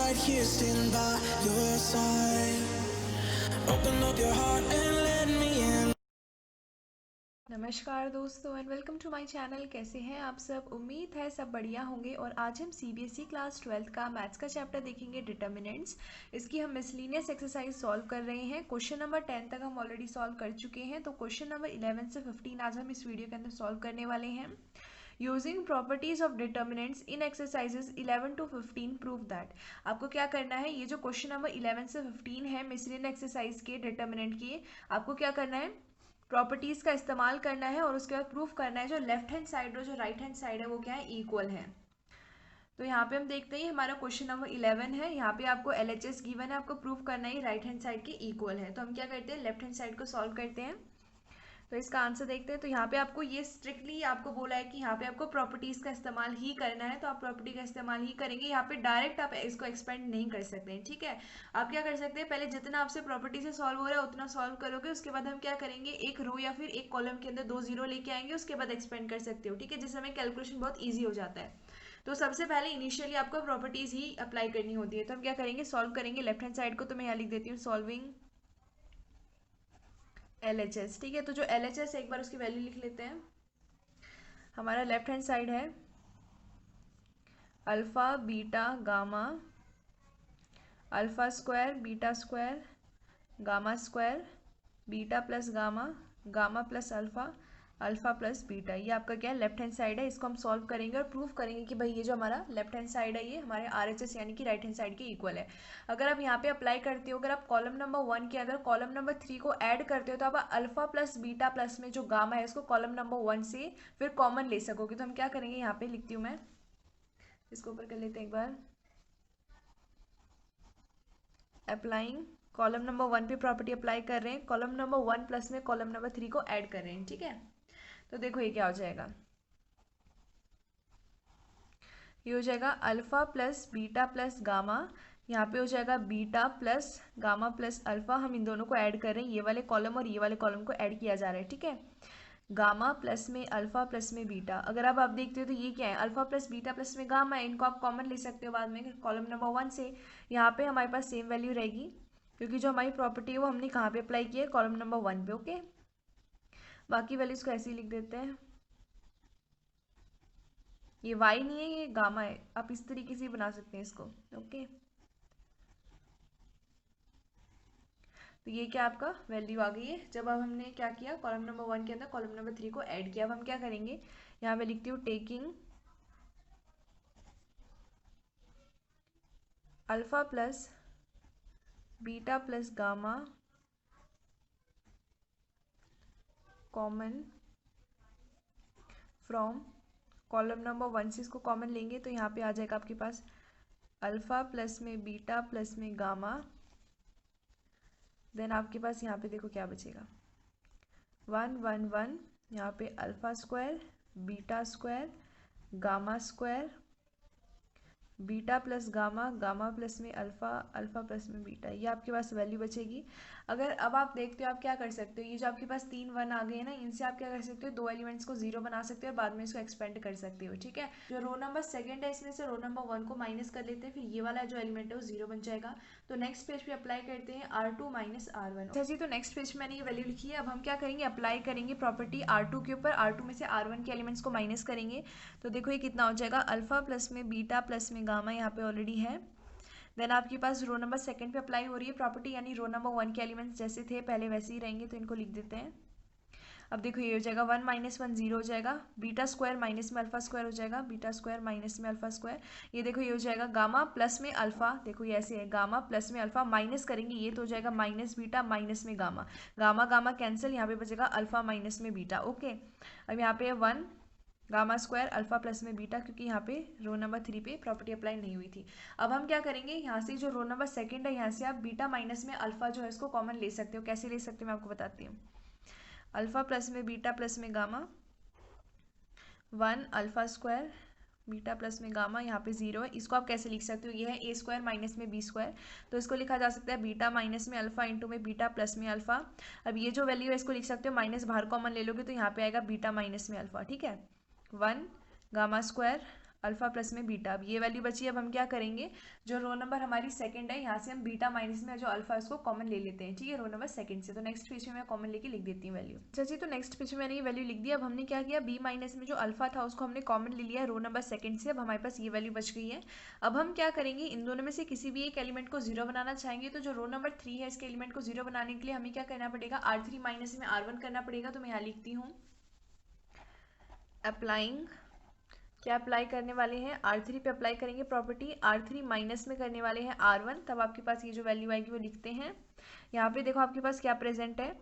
right here standing by your side. Open up your heart and let me in. नमस्कार दोस्तों and welcome to my channel. कैसे हैं आप सब? उम्मीद है सब बढ़िया होंगे। और आज हम सीबीएसई क्लास 12 का मैथ्स का चैप्टर देखेंगे, डिटर्मिनेंट्स। इसकी हम मिसलिनियस एक्सरसाइज सॉल्व कर रहे हैं। क्वेश्चन नंबर 10 तक हम ऑलरेडी सॉल्व कर चुके हैं, तो क्वेश्चन नंबर 11 से 15 आज हम इस वीडियो के अंदर सॉल्व करने वाले हैं। Using properties of determinants in exercises 11 to 15 prove that. आपको क्या करना है, ये जो क्वेश्चन नंबर 11 से 15 है मिसलिनियस एक्सरसाइज के डिटर्मिनेंट के, आपको क्या करना है, प्रॉपर्टीज का इस्तेमाल करना है और उसके बाद प्रूफ करना है जो लेफ्ट हैंड साइड और जो राइट हैंड साइड है वो क्या है, इक्वल है। तो यहाँ पे हम देखते हैं हमारा क्वेश्चन नंबर 11 है। यहाँ पे आपको LHS गिवन है, आपको प्रूफ करना है राइट हैंड साइड के इक्वल है। तो हम क्या करते हैं, लेफ्ट हैंड साइड को सॉल्व करते हैं। तो इसका आंसर देखते हैं। तो यहाँ पे आपको ये स्ट्रिक्टली आपको बोला है कि यहाँ पे आपको प्रॉपर्टीज का इस्तेमाल ही करना है, तो आप प्रॉपर्टी का इस्तेमाल ही करेंगे। यहाँ पे डायरेक्ट आप इसको एक्सपेंड नहीं कर सकते हैं, ठीक है। आप क्या कर सकते हैं, पहले जितना आपसे प्रॉपर्टी से सॉल्व हो रहा है उतना सॉल्व करोगे, उसके बाद हम क्या करेंगे, एक रो या फिर एक कॉलम के अंदर 2 जीरो लेके आएंगे, उसके बाद एक्सपेंड कर सकते हो, ठीक है, जिससे हमें कैलकुलेशन बहुत ईजी हो जाता है। तो सबसे पहले इनिशियली आपको प्रॉपर्टीज ही अप्लाई करनी होती है। तो हम क्या करेंगे, सॉल्व करेंगे लेफ्ट हैंड साइड को। तो मैं यहाँ लिख देती हूँ सॉल्विंग LHS, ठीक है। तो जो LHS एक बार उसकी वैल्यू लिख लेते हैं। हमारा लेफ्ट हैंड साइड है alpha beta gamma, alpha square beta square gamma square, beta plus gamma, gamma plus alpha, alpha plus beta. ये आपका क्या है, लेफ्ट हैंड साइड है। इसको हम सॉल्व करेंगे और प्रूफ करेंगे कि भाई ये जो हमारा लेफ्ट हैंड साइड है ये हमारे RHS यानी कि राइट हैंड साइड के इक्वल है। अगर आप यहाँ पे अप्लाई करते हो, अगर आप कॉलम नंबर 1 के अंदर कॉलम नंबर 3 को ऐड करते हो, तो आप अल्फ़ा प्लस बीटा प्लस में जो गामा है इसको कॉलम नंबर 1 से फिर कॉमन ले सकोगे। तो हम क्या करेंगे, यहाँ पे लिखती हूँ मैं, इसको ऊपर कर लेते हैं एक बार। अप्लाइंग, कॉलम नंबर 1 पे प्रॉपर्टी अप्लाई कर रहे हैं, कॉलम नंबर 1 प्लस में कॉलम नंबर 3 को ऐड कर रहे हैं, ठीक है। तो देखो ये क्या हो जाएगा, ये हो जाएगा alpha plus beta plus gamma. यहाँ पे हो जाएगा beta plus gamma plus alpha. हम इन दोनों को ऐड कर रहे हैं, ये वाले कॉलम और ये वाले कॉलम को ऐड किया जा रहा है, ठीक है। गामा प्लस में अल्फा प्लस में बीटा। अगर आप देखते हो तो ये क्या है, अल्फा प्लस बीटा प्लस में गामा है, इनको आप कॉमन ले सकते हो बाद में कॉलम नंबर 1 से। यहाँ पे हमारे पास सेम वैल्यू रहेगी, क्योंकि जो हमारी प्रॉपर्टी है वो हमने कहाँ पे अप्लाई की है, कॉलम नंबर 1 पे, ओके। बाकी वैल्यूज को ऐसे ही लिख देते हैं। ये वाई नहीं है, ये गामा है, आप इस तरीके से बना सकते हैं इसको, ओके। तो ये क्या आपका वैल्यू आ गई है, जब अब हमने क्या किया, कॉलम नंबर 1 के अंदर कॉलम नंबर 3 को ऐड किया। अब हम क्या करेंगे, यहाँ पे लिखती हूँ taking alpha plus beta plus gamma common from column number 1 से इसको कॉमन लेंगे, तो यहाँ पे आ जाएगा आपके पास अल्फा प्लस में बीटा प्लस में गामा। देन आपके पास यहाँ पे देखो क्या बचेगा, 1 1 1, यहाँ पे alpha square beta square gamma square, beta plus gamma, gamma plus में अल्फा, अल्फा प्लस में बीटा। ये आपके पास वैल्यू बचेगी। अगर अब आप देखते हो आप क्या कर सकते हो, ये जो आपके पास 3 1 आ गए हैं ना, इनसे आप क्या कर सकते हो, 2 एलिमेंट्स को 0 बना सकते हो और बाद में इसको एक्सपेंड कर सकते हो, ठीक है। जो रो नंबर 2 है इसमें से रो नंबर 1 को माइनस कर लेते हैं, फिर ये वाला जो एलिमेंट है वो 0 बन जाएगा। तो नेक्स्ट पेज पे अप्लाई करते हैं R2 माइनस R1। अच्छा जी, तो नेक्स्ट पेज में मैंने ये वैल्यू लिखी है। अब हम क्या करेंगे, अप्लाई करेंगे प्रॉपर्टी R2 के ऊपर, R2 में से R1 के एलिमेंट्स को माइनस करेंगे। तो देखो ये कितना हो जाएगा, अल्फा प्लस में बीटा प्लस में गामा यहाँ पे ऑलरेडी है। देन आपके पास रो नंबर 2 पे अप्लाई हो रही है प्रॉपर्टी, यानी रो नंबर 1 के एलिमेंट्स जैसे थे पहले वैसे ही रहेंगे, तो इनको लिख देते हैं। अब देखो ये हो जाएगा 1 माइनस 1 0 हो जाएगा, बीटा स्क्वायर माइनस में अल्फा स्क्वायर हो जाएगा, बीटा स्क्वायर माइनस में अल्फा स्क्वायर। ये देखो ये हो जाएगा गामा प्लस में अल्फा, देखो ये ऐसे है, गामा प्लस में अल्फा माइनस करेंगे, ये तो हो जाएगा माइनस बीटा माइनस में गामा, गामा गामा कैंसिल, यहाँ पे बचेगा अल्फा माइनस में बीटा, ओके। अब यहाँ पे 1 गामा स्क्वायर अल्फा प्लस में बीटा, क्योंकि यहाँ पे रो नंबर 3 पे प्रॉपर्टी अप्लाई नहीं हुई थी। अब हम क्या करेंगे, यहाँ से जो रो नंबर 2 है यहाँ से आप बीटा माइनस में अल्फा जो है इसको कॉमन ले सकते हो। कैसे ले सकते हो मैं आपको बताती हूँ। अल्फा प्लस में बीटा प्लस में gamma, 1 alpha square beta plus में गामा, यहाँ पे 0 है, इसको आप कैसे लिख सकते हो, ये है ए स्क्वायर माइनस में बी स्क्वायर, तो इसको लिखा जा सकता है बीटा माइनस में अल्फा इंटू में बीटा प्लस में अल्फा। अब ये जो वैल्यू है इसको लिख सकते हो, माइनस बाहर कॉमन ले लोगे तो यहाँ पे आएगा बीटा माइनस में अल्फा, ठीक है। 1 गामा स्क्वायर अल्फा प्लस में बीटा। अब ये वैल्यू बची, अब हम क्या करेंगे, जो रो नंबर हमारी सेकंड है यहाँ से हम बीटा माइनस में जो अल्फा उसको कॉमन ले लेते हैं, ठीक है, रो नंबर सेकंड से। तो नेक्स्ट पेज में मैं कॉमन लेके लिख देती हूँ वैल्यू। अच्छा जी, तो नेक्स्ट पेज में मैंने ये वैल्यू लिख दी। अब हमने क्या किया, बी माइनस में जो अल्फा था उसको हमने कॉमन ले लिया रो नंबर सेकंड से। अब हमारे पास ये वैल्यू बच गई है। अब हम क्या करेंगे, इन दोनों में से किसी भी एक एलिमेंट को जीरो बनाना चाहेंगे। तो जो रो नंबर 3 है इसके एलिमेंट को जीरो बनाने के लिए हमें क्या करना पड़ेगा, R3 माइनस में R1 करना पड़ेगा। तो मैं यहाँ लिखती हूँ अप्लाइंग, क्या अप्लाई करने वाले हैं, R3 पे अप्लाई करेंगे प्रॉपर्टी, R3 माइनस में करने वाले हैं R1। तब आपके पास ये जो वैल्यू आएगी वो लिखते हैं। यहाँ पे देखो आपके पास क्या प्रेजेंट है,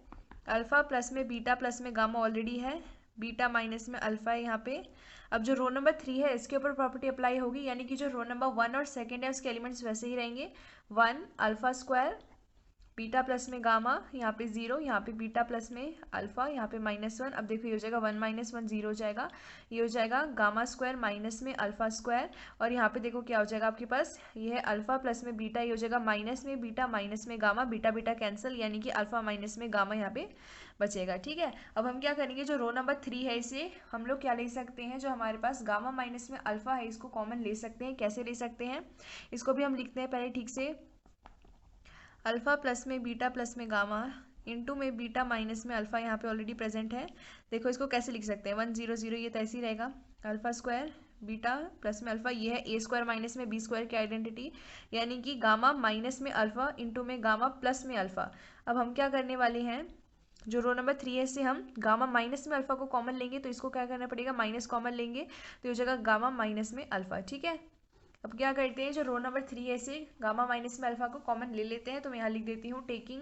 अल्फा प्लस में बीटा प्लस में गामा ऑलरेडी है, बीटा माइनस में अल्फा है यहाँ पे। अब जो रो नंबर 3 है इसके ऊपर प्रॉपर्टी अप्लाई होगी, यानी कि जो रो नंबर 1 और सेकेंड है उसके एलिमेंट्स वैसे ही रहेंगे। 1 अल्फा स्क्वायर बीटा प्लस में गामा, यहाँ पे 0, यहाँ पे बीटा प्लस में अल्फा, यहाँ पे -1। अब देखो ये हो जाएगा 1 - 1 0 हो जाएगा। ये हो जाएगा गामा स्क्वायर माइनस में अल्फा स्क्वायर, और यहाँ पे देखो क्या हो जाएगा आपके पास, ये है अल्फा प्लस में बीटा, ये हो जाएगा माइनस में बीटा माइनस में गामा, बीटा बीटा कैंसिल, यानी कि अल्फा माइनस में गामा यहाँ पे बचेगा। ठीक है, अब हम क्या करेंगे, जो रो नंबर 3 है इसे हम लोग क्या ले सकते हैं, जो हमारे पास गामा माइनस में अल्फा है इसको कॉमन ले सकते हैं। कैसे ले सकते हैं, इसको भी हम लिखते हैं पहले ठीक से। अल्फा प्लस में बीटा प्लस में गामा इंटू में बीटा माइनस में अल्फा, यहाँ पे ऑलरेडी प्रेजेंट है। देखो इसको कैसे लिख सकते हैं, 1 0 0, ये तो ऐसे ही रहेगा, अल्फा स्क्वायर बीटा प्लस में अल्फा, ये है ए स्क्वायर माइनस में बी स्क्वायर की आइडेंटिटी, यानी कि गामा माइनस में अल्फा इंटू में गामा प्लस में अल्फा। अब हम क्या करने वाले हैं, जो रो नंबर 3 है इससे हम गामा माइनस में अल्फा को कॉमन लेंगे, तो इसको क्या करना पड़ेगा, माइनस कॉमन लेंगे, तो ये हो जाएगा गामा माइनस में अल्फा। ठीक है, अब क्या करते हैं, जो रो नंबर 3 है इसे गामा माइनस में अल्फा को कॉमन ले लेते हैं। तो मैं यहाँ लिख देती हूँ taking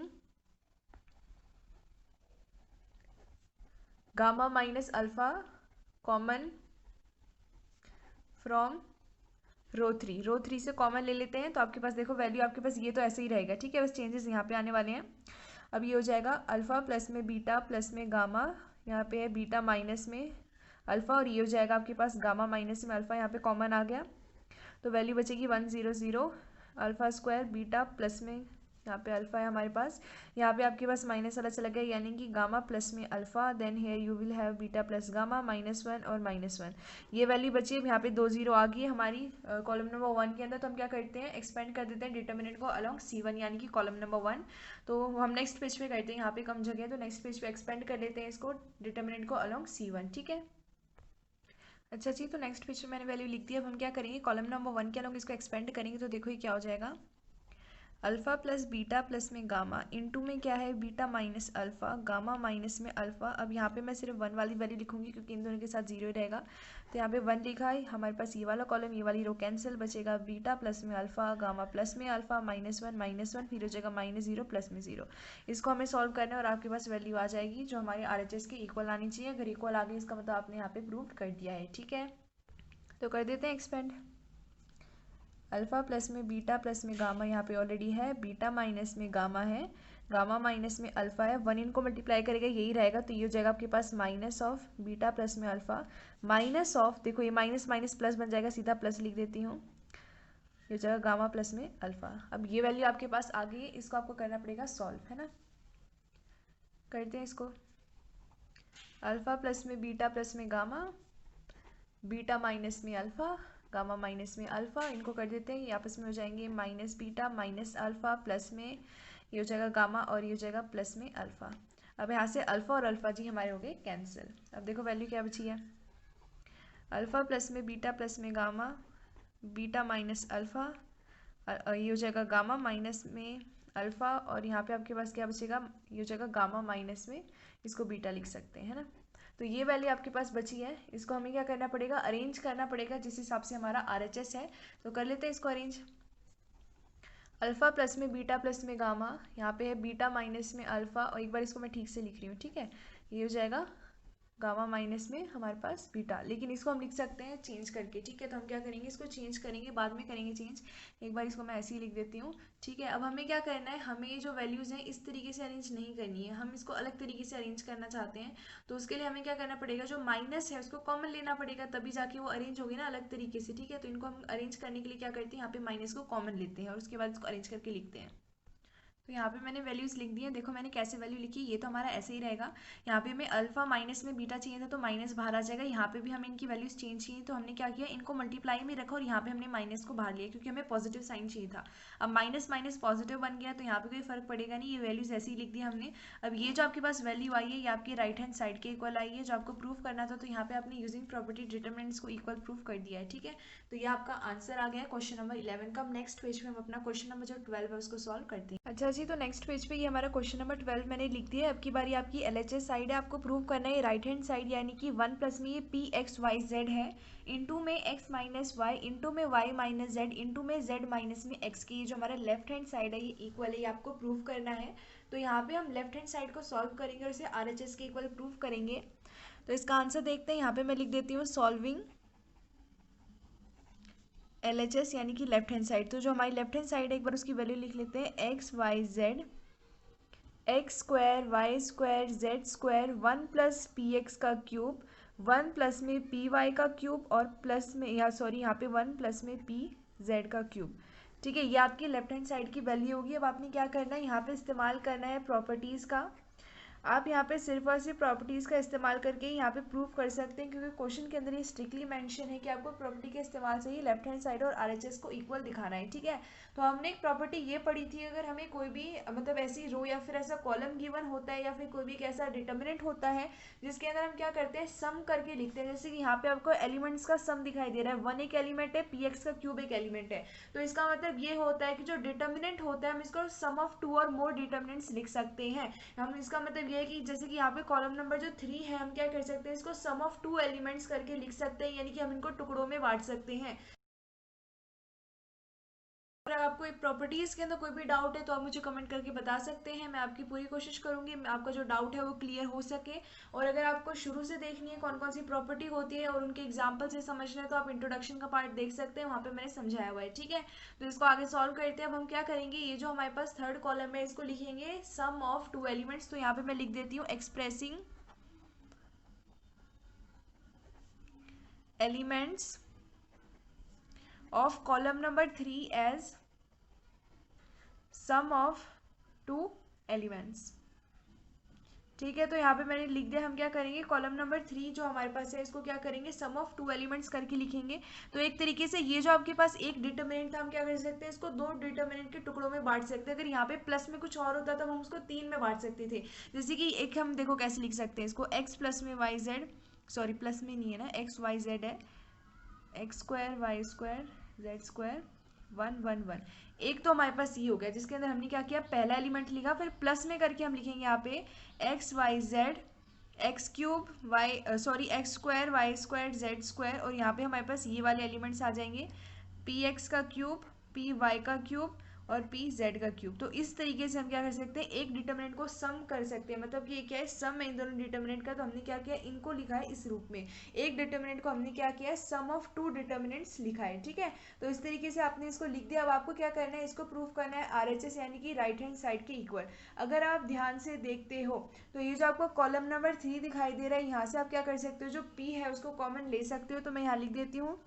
gamma minus alpha common from row 3, row 3 से कॉमन ले लेते हैं। तो आपके पास देखो वैल्यू आपके पास ये तो ऐसे ही रहेगा। ठीक है, बस चेंजेस यहाँ पे आने वाले हैं। अब ये हो जाएगा अल्फा प्लस में बीटा प्लस में गामा, यहाँ पे है बीटा माइनस में अल्फा, और ये हो जाएगा आपके पास गामा माइनस में अल्फा, यहाँ पे कॉमन आ गया। तो वैल्यू बचेगी 1 0 0 अल्फा स्क्वायर बीटा प्लस में, यहाँ पे अल्फा है हमारे पास, यहाँ पे आपके पास माइनस वाला चला गया, यानी कि गामा प्लस में alpha, then here you will have beta plus gamma -1 और -1। ये वैल्यू बची। अब यहाँ पे 2 0 आ गई है हमारी कॉलम नंबर 1 के अंदर। तो हम क्या करते हैं, एक्सपेंड कर देते हैं डिटर्मिनेंट को अलॉन्ग C1, यानी कि कॉलम नंबर 1। तो हम नेक्स्ट पेज पे करते हैं, यहाँ पे कम जगह है तो नेक्स्ट पेज पे एक्सपेंड कर लेते हैं इसको डिटर्मिनेंट को अलॉन्ग C1। ठीक है, अच्छा जी, तो नेक्स्ट पेज पे मैंने वैल्यू लिख दी। अब हम क्या करेंगे, कॉलम नंबर 1 के अलॉन्ग इसको एक्सपेंड करेंगे। तो देखो ये क्या हो जाएगा, अल्फा प्लस बीटा प्लस में गामा इंटू में क्या है, beta minus alpha gamma minus में अल्फा। अब यहाँ पे मैं सिर्फ 1 वाली वैल्यू लिखूंगी क्योंकि इन दोनों के साथ 0 ही रहेगा। तो यहाँ पे 1 लिखा है, हमारे पास ये वाला कॉलम ये वाली रो कैंसिल, बचेगा बीटा प्लस में अल्फा गामा प्लस में अल्फा -1 फिर हो जाएगा -0 प्लस में 0। इसको हमें सॉल्व करना है और आपके पास वैल्यू आ जाएगी जो हमारे RHS के इक्वल आनी चाहिए। अगर इक्वल आ गई इसका मतलब आपने यहाँ पे प्रूव कर दिया है। ठीक है, तो कर देते हैं एक्सपेंड। अल्फा प्लस में बीटा प्लस में गामा, यहाँ पे ऑलरेडी है, बीटा माइनस में गामा है, गामा माइनस में अल्फा है, 1 इनको मल्टीप्लाई करेगा यही रहेगा। तो ये हो जाएगा आपके पास माइनस ऑफ बीटा प्लस में अल्फा माइनस ऑफ, देखो ये माइनस माइनस प्लस बन जाएगा, सीधा प्लस लिख देती हूँ, ये हो जाएगा गामा प्लस में अल्फा। अब ये वैल्यू आपके पास आ गई है, इसको आपको करना पड़ेगा सॉल्व, है ना। करते हैं इसको, अल्फा प्लस में बीटा प्लस में गामा, बीटा माइनस में अल्फा गामा माइनस में अल्फा, इनको कर देते हैं, ये आपस में हो जाएंगे minus beta minus alpha plus में ये हो जाएगा गामा और ये हो जाएगा प्लस में अल्फा। अब यहाँ से अल्फा और अल्फा जी हमारे हो गए कैंसिल। अब देखो वैल्यू क्या बची है, अल्फा प्लस में बीटा प्लस में गामा बीटा माइनस अल्फा, ये हो जाएगा गामा माइनस में अल्फा, और यहाँ पे आपके पास क्या बचेगा, ये हो जाएगा गामा माइनस में, इसको बीटा लिख सकते हैं, है ना। तो ये वैल्यू आपके पास बची है, इसको हमें क्या करना पड़ेगा, अरेंज करना पड़ेगा जिस हिसाब से हमारा RHS है। तो कर लेते हैं इसको अरेंज। अल्फा प्लस में बीटा प्लस में गामा, यहाँ पे है बीटा माइनस में अल्फा, और एक बार इसको मैं ठीक से लिख रही हूँ, ठीक है, ये हो जाएगा गामा माइनस में हमारे पास बीटा, लेकिन इसको हम लिख सकते हैं चेंज करके। ठीक है, तो हम क्या करेंगे, इसको चेंज करेंगे, बाद में करेंगे चेंज। एक बार इसको मैं ऐसे ही लिख देती हूँ। ठीक है, अब हमें क्या करना है, हमें जो वैल्यूज़ हैं इस तरीके से अरेंज नहीं करनी है, हम इसको अलग तरीके से अरेंज करना चाहते हैं। तो उसके लिए हमें क्या करना पड़ेगा, जो माइनस है उसको कॉमन लेना पड़ेगा, तभी जाके वो अरेंज होगी ना अलग तरीके से। ठीक है, तो इनको हम अरेंज करने के लिए क्या करते हैं, यहाँ पे माइनस को कॉमन लेते हैं और उसके बाद इसको अरेंज करके लिखते हैं। तो यहाँ पे मैंने वैल्यूज़ लिख दी है। देखो मैंने कैसे वैल्यू लिखी, ये तो हमारा ऐसे ही रहेगा। यहाँ पे हमें अल्फा माइनस में बीटा चाहिए था तो माइनस बाहर आ जाएगा। यहाँ पे भी हमें इनकी वैल्यूज़ चेंज चाहिए तो हमने क्या किया, इनको मल्टीप्लाई में रखा और यहाँ पे हमने माइनस को बाहर लिया क्योंकि हमें पॉजिटिव साइन चाहिए था। अब माइनस माइनस पॉजिटिव बन गया तो यहाँ पे कोई फर्क पड़ेगा नहीं, ये वैल्यूज़ ऐसे ही लिख दी हमने। अब ये जो आपके पास वैल्यू आई है ये आपकी राइट हैंड साइड के इक्वल आई है, जो आपको प्रूफ करना था। तो यहाँ पे आपने यूजिंग प्रॉपर्टी डिटरमिनेंट्स को इक्वल प्रूफ कर दिया है, ठीक है। तो ये आपका आंसर आ गया क्वेश्चन नंबर 11 का। नेक्स्ट पेज पे हम अपना क्वेश्चन नंबर जो 12 है उसको सॉल्व करते हैं। अच्छा जी, तो नेक्स्ट पेज पे ये हमारा क्वेश्चन नंबर 12 मैंने लिख दिया है। अब की बारी आपकी LHS साइड है, आपको प्रूव करना है राइट हैंड साइड यानी कि 1 प्लस में ये PXYZ है इंटू में x माइनस वाई इंटू में y माइनस जेड इंटू में z माइनस में x की, ये जो हमारा लेफ्ट हैंड साइड है ये इक्वल है, ये आपको प्रूव करना है। तो यहाँ पे हम लेफ्ट हैंड साइड को सॉल्व करेंगे और इसे RHS के इक्वल प्रूव करेंगे। तो इसका आंसर देखते हैं। यहाँ पे मैं लिख देती हूँ सॉल्विंग LHS यानी कि लेफ्ट हैंड साइड। तो जो हमारी लेफ्ट हैंड साइड है एक बार उसकी वैल्यू लिख लेते हैं, XYZ x square y square z square 1 plus p x का क्यूब 1 प्लस में पी वाई का क्यूब और प्लस में या सॉरी यहाँ पे 1 प्लस में पी जेड का क्यूब। ठीक है, ये आपकी लेफ्ट हैंड साइड की वैल्यू होगी। अब आपने क्या करना है, यहाँ पे इस्तेमाल करना है प्रॉपर्टीज़ का। आप यहाँ पे सिर्फ और सिर्फ प्रॉपर्टीज़ का इस्तेमाल करके यहाँ पे प्रूव कर सकते हैं क्योंकि क्वेश्चन के अंदर ये स्ट्रिक्टली मेंशन है कि आपको प्रॉपर्टी के इस्तेमाल से ही लेफ्ट हैंड साइड और RHS को इक्वल दिखाना है, ठीक है। तो हमने एक प्रॉपर्टी ये पढ़ी थी, अगर हमें कोई भी मतलब ऐसी रो या फिर ऐसा कॉलम गिवन होता है या फिर कोई भी एक ऐसा डिटर्मिनेंट होता है जिसके अंदर हम क्या करते हैं, सम करके लिखते हैं। जैसे कि यहाँ पे आपको एलिमेंट्स का सम दिखाई दे रहा है, 1 एक एलिमेंट है, PX का क्यूब एक एलिमेंट है। तो इसका मतलब ये होता है कि जो डिटर्मिनेंट होता है हम इसको सम ऑफ 2 और मोर डिटर्मिनेंट्स लिख सकते हैं। हम इसका मतलब ये है कि जैसे कि यहाँ पे कॉलम नंबर जो 3 है हम क्या कर सकते हैं, इसको सम ऑफ 2 एलिमेंट्स करके लिख सकते हैं, यानी कि हम इनको टुकड़ों में बांट सकते हैं। अगर आपको एक प्रॉपर्टीज के अंदर कोई भी डाउट है तो आप मुझे कमेंट करके बता सकते हैं, मैं आपकी पूरी कोशिश करूंगी आपका जो डाउट है वो क्लियर हो सके। और अगर आपको शुरू से देखनी है कौन कौन सी प्रॉपर्टी होती है और उनके एग्जाम्पल से समझना है तो आप इंट्रोडक्शन का पार्ट देख सकते हैं, वहाँ पे मैंने समझाया हुआ है, ठीक है। तो इसको आगे सॉल्व करते हैं। अब हम क्या करेंगे, ये जो हमारे पास थर्ड कॉलम है इसको लिखेंगे सम ऑफ 2 एलिमेंट्स। तो यहाँ पे मैं लिख देती हूँ expressing elements of column number 3 as sum of 2 elements. ठीक है, तो यहाँ पे मैंने लिख दिया। हम क्या करेंगे, कॉलम नंबर 3 जो हमारे पास है इसको क्या करेंगे, सम ऑफ 2 एलिमेंट्स करके लिखेंगे। तो एक तरीके से ये जो आपके पास एक डिटर्मिनेंट था हम क्या कर सकते हैं, इसको 2 डिटर्मिनेंट के टुकड़ों में बांट सकते हैं। अगर यहाँ पे प्लस में कुछ और होता तो हम उसको 3 में बांट सकते थे। जैसे कि एक हम देखो कैसे लिख सकते हैं इसको, एक्स प्लस में वाई जेड, सॉरी प्लस में नहीं है ना, एक्स वाई जेड है, x square y square z square 1 1 1। एक तो हमारे पास ये हो गया जिसके अंदर हमने क्या किया, पहला एलिमेंट लिखा, फिर प्लस में करके हम लिखेंगे यहाँ पे x y z x cube y sorry x square y square z square, और यहाँ पे हमारे पास ये वाले एलिमेंट्स आ जाएंगे, पी एक्स का क्यूब पी वाई का क्यूब और पी जेड का क्यूब। तो इस तरीके से हम क्या कर सकते हैं, एक डिटर्मिनेंट को सम कर सकते हैं। मतलब कि ये क्या है, सम है इन दोनों डिटर्मिनेंट का। तो हमने क्या किया, इनको लिखा है इस रूप में, एक डिटर्मिनेंट को हमने क्या किया है, सम ऑफ 2 डिटर्मिनेंट्स लिखा है, ठीक है। तो इस तरीके से आपने इसको लिख दिया। अब आपको क्या करना है, इसको प्रूव करना है RHS यानी कि राइट हैंड साइड के इक्वल। अगर आप ध्यान से देखते हो तो ये जो आपको कॉलम नंबर 3 दिखाई दे रहा है, यहाँ से आप क्या कर सकते हो, जो P है उसको कॉमन ले सकते हो। तो मैं यहाँ लिख देती हूँ,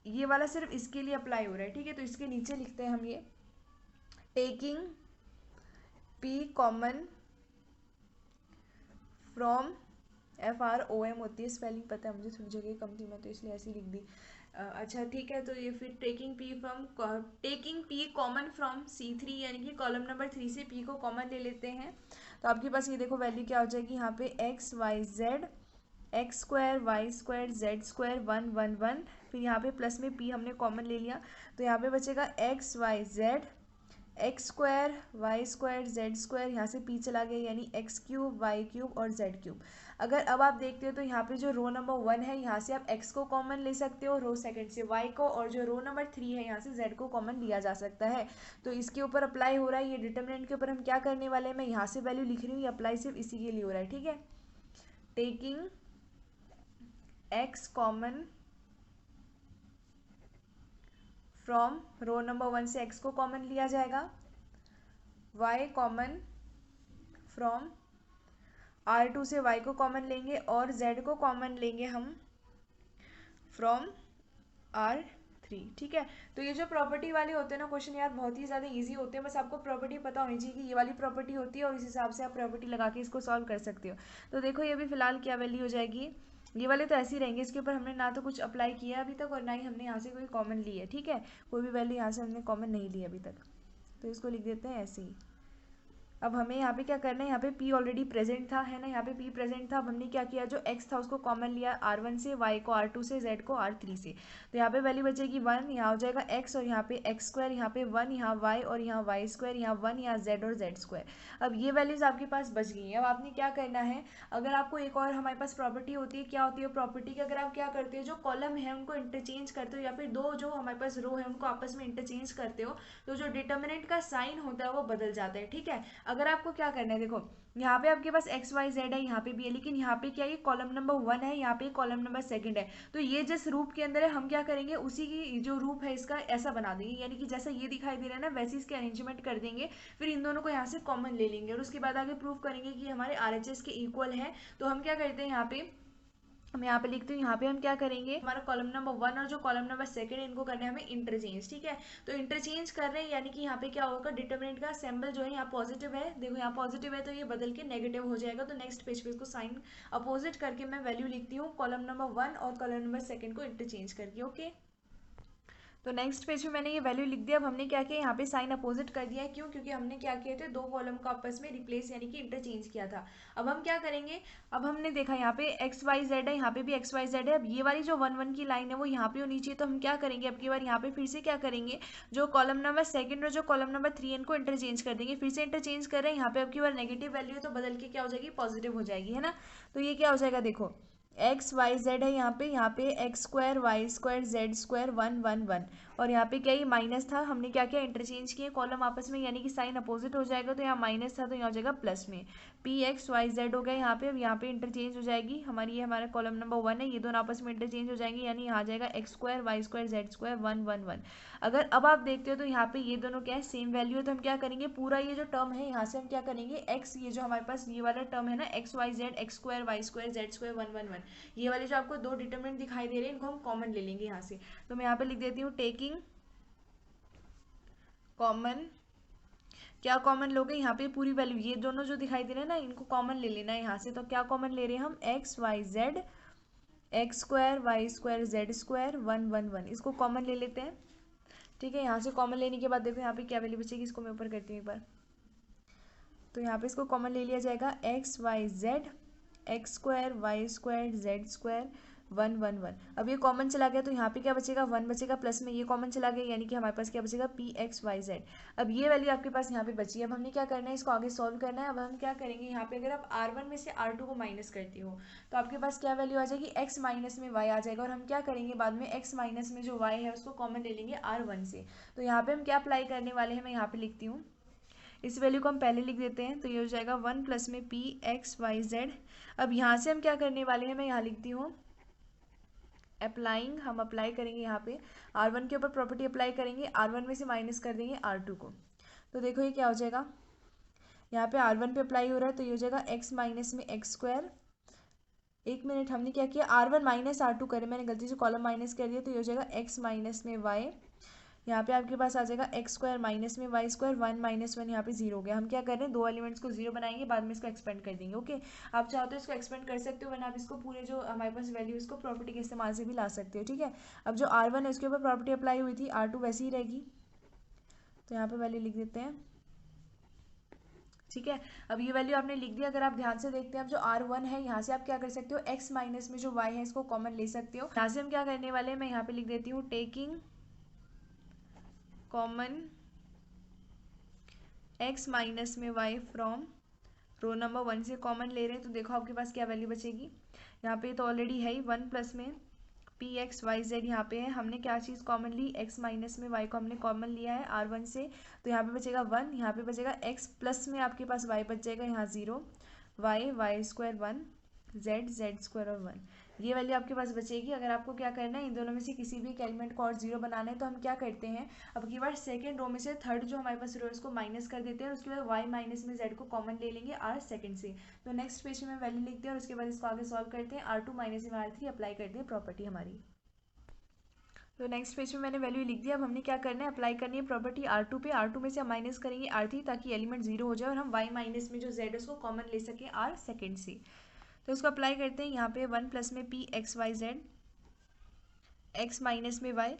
ये वाला सिर्फ इसके लिए अप्लाई हो रहा है, ठीक है। तो इसके नीचे लिखते हैं हम ये, taking P common from FROM होती है, स्पेलिंग पता है मुझे, थोड़ी जगह कम थी मैं तो इसलिए ऐसी लिख दी। अच्छा ठीक है, तो ये फिर taking P common from C3 यानी कि कॉलम नंबर 3 से P को कॉमन ले लेते हैं। तो आपके पास ये देखो वैल्यू क्या हो जाएगी, यहाँ पे x y z x square y square z square 1 1 1, फिर यहाँ पे प्लस में P हमने कॉमन ले लिया। तो यहाँ पे बचेगा x y z x square y square z square, यहाँ से P चला गया यानी एक्स क्यूब वाई क्यूब और जेड क्यूब। अगर अब आप देखते हो तो यहाँ पे जो रो नंबर 1 है यहाँ से आप x को कॉमन ले सकते हो, रो सेकंड से y को, और जो रो नंबर 3 है यहाँ से z को कॉमन लिया जा सकता है। तो इसके ऊपर अप्लाई हो रहा है, ये डिटर्मिनेंट के ऊपर हम क्या करने वाले हैं, मैं यहाँ से वैल्यू लिख रही हूँ, ये अप्लाई सिर्फ इसी के लिए हो रहा है, ठीक है। Taking x common from row number 1 से x को कॉमन लिया जाएगा, y कॉमन फ्रॉम R2 से y को कॉमन लेंगे और z को कॉमन लेंगे हम फ्रॉम R3 3, ठीक है। तो ये जो प्रॉपर्टी वाले होते हैं ना क्वेश्चन यार बहुत ही ज़्यादा इजी होते हैं, बस आपको प्रॉपर्टी पता होनी चाहिए कि ये वाली प्रॉपर्टी होती है और इस हिसाब से आप प्रॉपर्टी लगा के इसको सॉल्व कर सकते हो। तो देखो ये भी फिलहाल क्या वैल्यू हो जाएगी, ये वाले तो ऐसे ही रहेंगे, इसके ऊपर हमने ना तो कुछ अप्लाई किया है अभी तक और ना ही हमने यहाँ से कोई कॉमन ली है, ठीक है। कोई भी वैल्यू यहाँ से हमने कॉमन नहीं ली अभी तक, तो इसको लिख देते हैं ऐसे ही। अब हमें यहाँ पे क्या करना है, यहाँ पे p ऑलरेडी प्रेजेंट था, है ना, यहाँ पे p प्रेजेंट था। अब हमने क्या किया, जो x था उसको कॉमन लिया r1 से, y को r2 से, z को r3 से। तो यहाँ पे वैल्यू बचेगी 1, यहाँ हो जाएगा x और यहाँ पे x स्क्वायर, यहाँ पे 1, यहाँ y और यहाँ y स्क्वायर, यहाँ 1, यहाँ z और z स्क्वायर। अब ये वैल्यूज आपके पास बच गई हैं। अब आपने क्या करना है, अगर आपको एक और हमारे पास प्रॉपर्टी होती है, क्या होती है प्रॉपर्टी की, अगर आप क्या करते हो जो कॉलम है उनको इंटरचेंज करते हो या फिर दो जो हमारे पास रो है उनको आपस में इंटरचेंज करते हो, तो जो डिटर्मिनेंट का साइन होता है वो बदल जाता है, ठीक है। अगर आपको क्या करना है, देखो यहाँ पे आपके पास एक्स वाई जेड है, यहाँ पे भी है, लेकिन यहाँ पे क्या है, कॉलम नंबर 1 है, यहाँ पे कॉलम नंबर 2 है। तो ये जिस रूप के अंदर है हम क्या करेंगे, उसी की जो रूप है इसका ऐसा बना देंगे, यानी कि जैसा ये दिखाई दे रहा है ना वैसे इसके अरेंजमेंट कर देंगे। फिर इन दोनों को यहाँ से कॉमन ले लेंगे और उसके बाद आगे प्रूव करेंगे कि हमारे RHS के इक्वल है। तो हम क्या करते हैं, यहाँ पे मैं यहाँ पे लिखती हूँ, यहाँ पे हम क्या करेंगे, हमारा कॉलम नंबर 1 और जो कॉलम नंबर 2 है इनको करना है हमें इंटरचेंज, ठीक है। तो इंटरचेंज कर रहे हैं यानी कि यहाँ पे क्या होगा, डिटर्मिनेंट का सिंबल जो है यहाँ पॉजिटिव है, देखो यहाँ पॉजिटिव है तो ये बदल के नेगेटिव हो जाएगा। तो नेक्स्ट पेज पे इसको साइन अपोजिट करके मैं वैल्यू लिखती हूँ कॉलम नंबर 1 और कॉलम नंबर 2 को इंटरचेंज करके, ओके। तो नेक्स्ट पेज में मैंने ये वैल्यू लिख दिया। अब हमने क्या किया, यहाँ पे साइन अपोजिट कर दिया है, क्यों, क्योंकि हमने क्या किए थे, दो कॉलम को आपस में रिप्लेस यानी कि इंटरचेंज किया था। अब हम क्या करेंगे, अब हमने देखा यहाँ पे एक्स वाई जेड है, यहाँ पे भी एक्स वाई जेड है। अब ये वाली जो 1 1 की लाइन है वो यहाँ पे होनी चाहिए, तो हम क्या करेंगे, अब की बार यहाँ पे फिर से क्या करेंगे, जो कॉलम नंबर 2 और जो कॉलम नंबर 3 इनको इंटरचेंज कर देंगे। फिर से इंटरचेंज कर रहे हैं, यहाँ पे अब की बार नेगेटिव वैल्यू है तो बदल के क्या हो जाएगी, पॉजिटिव हो जाएगी, है ना। तो ये क्या हो जाएगा, देखो एक्स वाई जेड है, यहाँ पे x square y square z square 1 1 1, और यहाँ पे क्या ये माइनस था, हमने क्या किया इंटरचेंज किए कॉलम आपस में, यानी कि साइन अपोजिट हो जाएगा। तो यहाँ माइनस था तो यहाँ हो जाएगा प्लस में, पी एक्स वाई जेड हो गया यहाँ पे। अब यहाँ पे इंटरचेंज हो जाएगी हमारी, ये हमारा कॉलम नंबर 1 है, ये दोनों आपस में इंटरचेंज हो जाएंगे, यानी यहाँ आ जाएगा x square y square z square 1 1 1। अगर अब आप देखते हो तो यहाँ पे ये दोनों क्या है, सेम वैल्यू है। तो हम क्या करेंगे, पूरा ये जो टर्म है यहाँ से हम क्या करेंगे, एक्स, ये जो हमारे पास ये वाला टर्म है ना, x y z x square y square z square 1 1 1, ये वाले जो आपको दो डिटरमिनेंट दिखाई दे रहे हैं इनको हम कॉमन ले लेंगे यहाँ से। तो मैं यहाँ पे लिख देती हूँ टेकिंग कॉमन, क्या कॉमन लोगे, यहाँ पे पूरी वैल्यू ये दोनों जो दिखाई दे रहे हैं ना इनको कॉमन ले लेना है यहाँ से। तो क्या कॉमन ले रहे हैं हम, x y z x square y square z square 1 1 1, इसको कॉमन ले लेते हैं, ठीक है। यहाँ से कॉमन लेने के बाद देखो यहाँ पे क्या वैल्यू बचेगी, इसको मैं ऊपर करती हूँ एक बार। तो यहाँ पे इसको कॉमन ले लिया जाएगा, x y z x square y square z square 1 1 1। अब ये कॉमन चला गया तो यहाँ पे क्या बचेगा, 1 बचेगा, प्लस में ये कॉमन चला गया, यानी कि हमारे पास क्या बचेगा, पी एक्स वाई जेड। अब ये वैल्यू आपके पास यहाँ पे बची है। अब हमने क्या करना है, इसको आगे सॉल्व करना है। अब हम क्या करेंगे, यहाँ पे अगर आप R1 में से R2 को माइनस करती हो तो आपके पास क्या वैल्यू आ जाएगी, x माइनस में y आ जाएगा। और हम क्या करेंगे बाद में, x माइनस में जो y है उसको कॉमन ले लेंगे R1 से। तो यहाँ पे हम क्या अप्लाई करने वाले हैं, मैं यहाँ पे लिखती हूँ, इस वैल्यू को हम पहले लिख देते हैं। तो ये हो जाएगा 1 प्लस में पी एक्स वाई जेड। अब यहाँ से हम क्या करने वाले हैं, मैं यहाँ लिखती हूँ अप्लाइंग, हम अप्लाई करेंगे यहाँ पे R1 के ऊपर प्रॉपर्टी अप्लाई करेंगे, R1 में से माइनस कर देंगे R2 को। तो देखो ये क्या हो जाएगा, यहाँ पे R1 पे अप्लाई हो रहा है तो ये हो जाएगा x माइनस में एक्स स्क्वायर, एक मिनट, हमने क्या किया R1 माइनस R2 करे, मैंने गलती से कॉलम माइनस कर दिया। तो ये हो जाएगा x माइनस में y, यहाँ पे आपके पास आ जाएगा एक्स स्क्वायर माइनस में वाई स्क्वायर 1 माइनस 1, यहाँ पे जीरो हो गया। हम क्या कर रहे हैं, दो एलिमेंट्स को जीरो बनाएंगे, बाद में इसको एक्सपेंड कर देंगे, ओके। आप चाहो तो इसको एक्सपेंड कर सकते हो, वरना आप इसको पूरे जो हमारे पास वैल्यू इसको प्रॉपर्टी के इस्तेमाल से भी ला सकते हो, ठीक है। अब जो R1 है उसके ऊपर प्रॉपर्टी अप्लाई हुई थी, R2 वैसी ही रहेगी, तो यहाँ पे वैल्यू लिख देते हैं, ठीक है। अब ये वैल्यू आपने लिख दिया। अगर आप ध्यान से देखते हैं, अब जो R1 है यहाँ से आप क्या कर सकते हो, x माइनस में जो y है इसको कॉमन ले सकते हो। यहाँ से हम क्या करने वाले हैं, मैं यहाँ पे लिख देती हूँ टेकिंग कॉमन x माइनस में y फ्रॉम रो नंबर 1 से कॉमन ले रहे हैं। तो देखो आपके पास क्या वैल्यू बचेगी, यहाँ पे तो ऑलरेडी है ही 1 प्लस में पी एक्स वाई जेड, यहाँ पे है, हमने क्या चीज़ कॉमन ली, x माइनस में y को हमने कॉमन लिया है R1 से। तो यहाँ पे बचेगा 1, यहाँ पे बचेगा x प्लस में आपके पास y बच जाएगा यहाँ 0, y y square 1 z z square और 1, ये वैल्यू आपके पास बचेगी। अगर आपको क्या करना है, इन दोनों में से किसी भी एक एलिमेंट को और जीरो बनाना है तो हम क्या करते हैं, अब की बार सेकंड रो में से थर्ड जो हमारे पास रो है उसको माइनस कर देते हैं, उसके बाद y माइनस में z को कॉमन ले लेंगे R सेकंड से। तो नेक्स्ट पेज में वैल्यू लिखते हैं और उसके बाद इसको आगे सॉल्व करते हैं, R2 माइनस में R3 अप्लाई करते हैं प्रॉपर्टी हमारी। तो नेक्स्ट पेज में मैंने वैल्यू लिख दिया। अब हमने क्या करना है, अप्लाई करनी है प्रॉपर्टी R2 पे। R2 में से हम माइनस करेंगे R3 ताकि एलिमेंट 0 हो जाए और हम y माइनस में जो z है उसको कॉमन ले सकें R सेकेंड से। तो उसको अप्लाई करते हैं। यहाँ पे 1 प्लस में p x y z, x minus में y।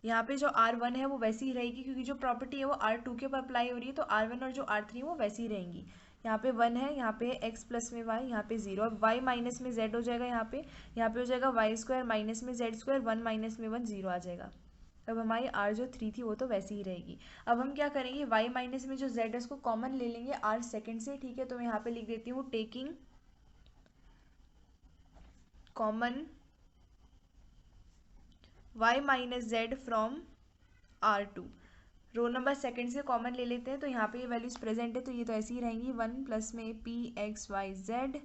यहाँ पे जो R1 है वो वैसी ही रहेगी क्योंकि जो प्रॉपर्टी है वो R2 के ऊपर अप्लाई हो रही है, तो R1 और जो R3 है वो वैसी ही रहेंगी। यहाँ पे 1 है, यहाँ पे x प्लस में y, यहाँ पे 0। अब y माइनस में z हो जाएगा, यहाँ पे हो जाएगा y स्क्वायर माइनस में z स्क्वायर, 1 माइनस में 1 0 आ जाएगा। अब हमारी r जो 3 थी वो तो वैसी ही रहेगी। अब हम क्या करेंगे, y माइनस में जो z है उसको कॉमन ले लेंगे r सेकेंड से, ठीक है। तो मैं यहाँ पे लिख देती हूँ taking common y minus z from R2। Row number second से कॉमन ले लेते हैं, तो यहाँ पे ये वैल्यूज प्रेजेंट है तो ये तो ऐसी ही रहेंगी। 1 प्लस में p x y z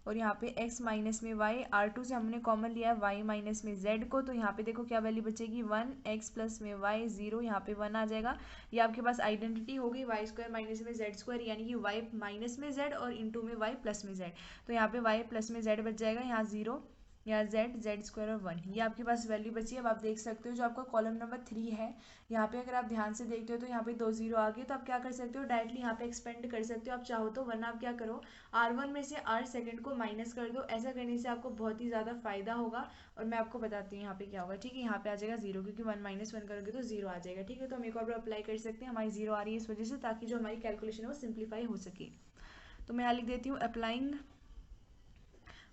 और यहाँ पे x माइनस में y। R2 से हमने कॉमन लिया है y माइनस में z को, तो यहाँ पे देखो क्या वैल्यू बचेगी, 1 x प्लस में y 0, यहाँ पे 1 आ जाएगा। ये आपके पास आइडेंटिटी हो गई y स्क्वायर माइनस में z स्क्वायर, यानी कि y माइनस में z और इंटू में y प्लस में z। तो यहाँ पे y प्लस में z बच जाएगा, यहाँ 0, या z स्क्वायर और 1, ये आपके पास वैल्यू बची है। अब आप देख सकते हो जो आपका कॉलम नंबर 3 है, यहाँ पे अगर आप ध्यान से देखते हो तो यहाँ पे 2 0 आ गए। तो आप क्या कर सकते हो, डायरेक्टली यहाँ पे एक्सपेंड कर सकते हो आप चाहो तो, वरना आप क्या करो, R1 में से R सेकंड को माइनस कर दो। ऐसा करने से आपको बहुत ही ज़्यादा फायदा होगा और मैं आपको बताती हूँ यहाँ पे क्या होगा, ठीक है। यहाँ पे आ जाएगा 0 क्योंकि 1 माइनस 1 करोगे तो 0 आ जाएगा, ठीक है। तो हम एक और बार अप्लाई कर सकते हैं, हमारी 0 आ रही है इस वजह से, ताकि जो हमारी कैलकुलेशन है वो सिंप्लीफाई हो सके। तो मैं यहाँ लिख देती हूँ अप्लाइंग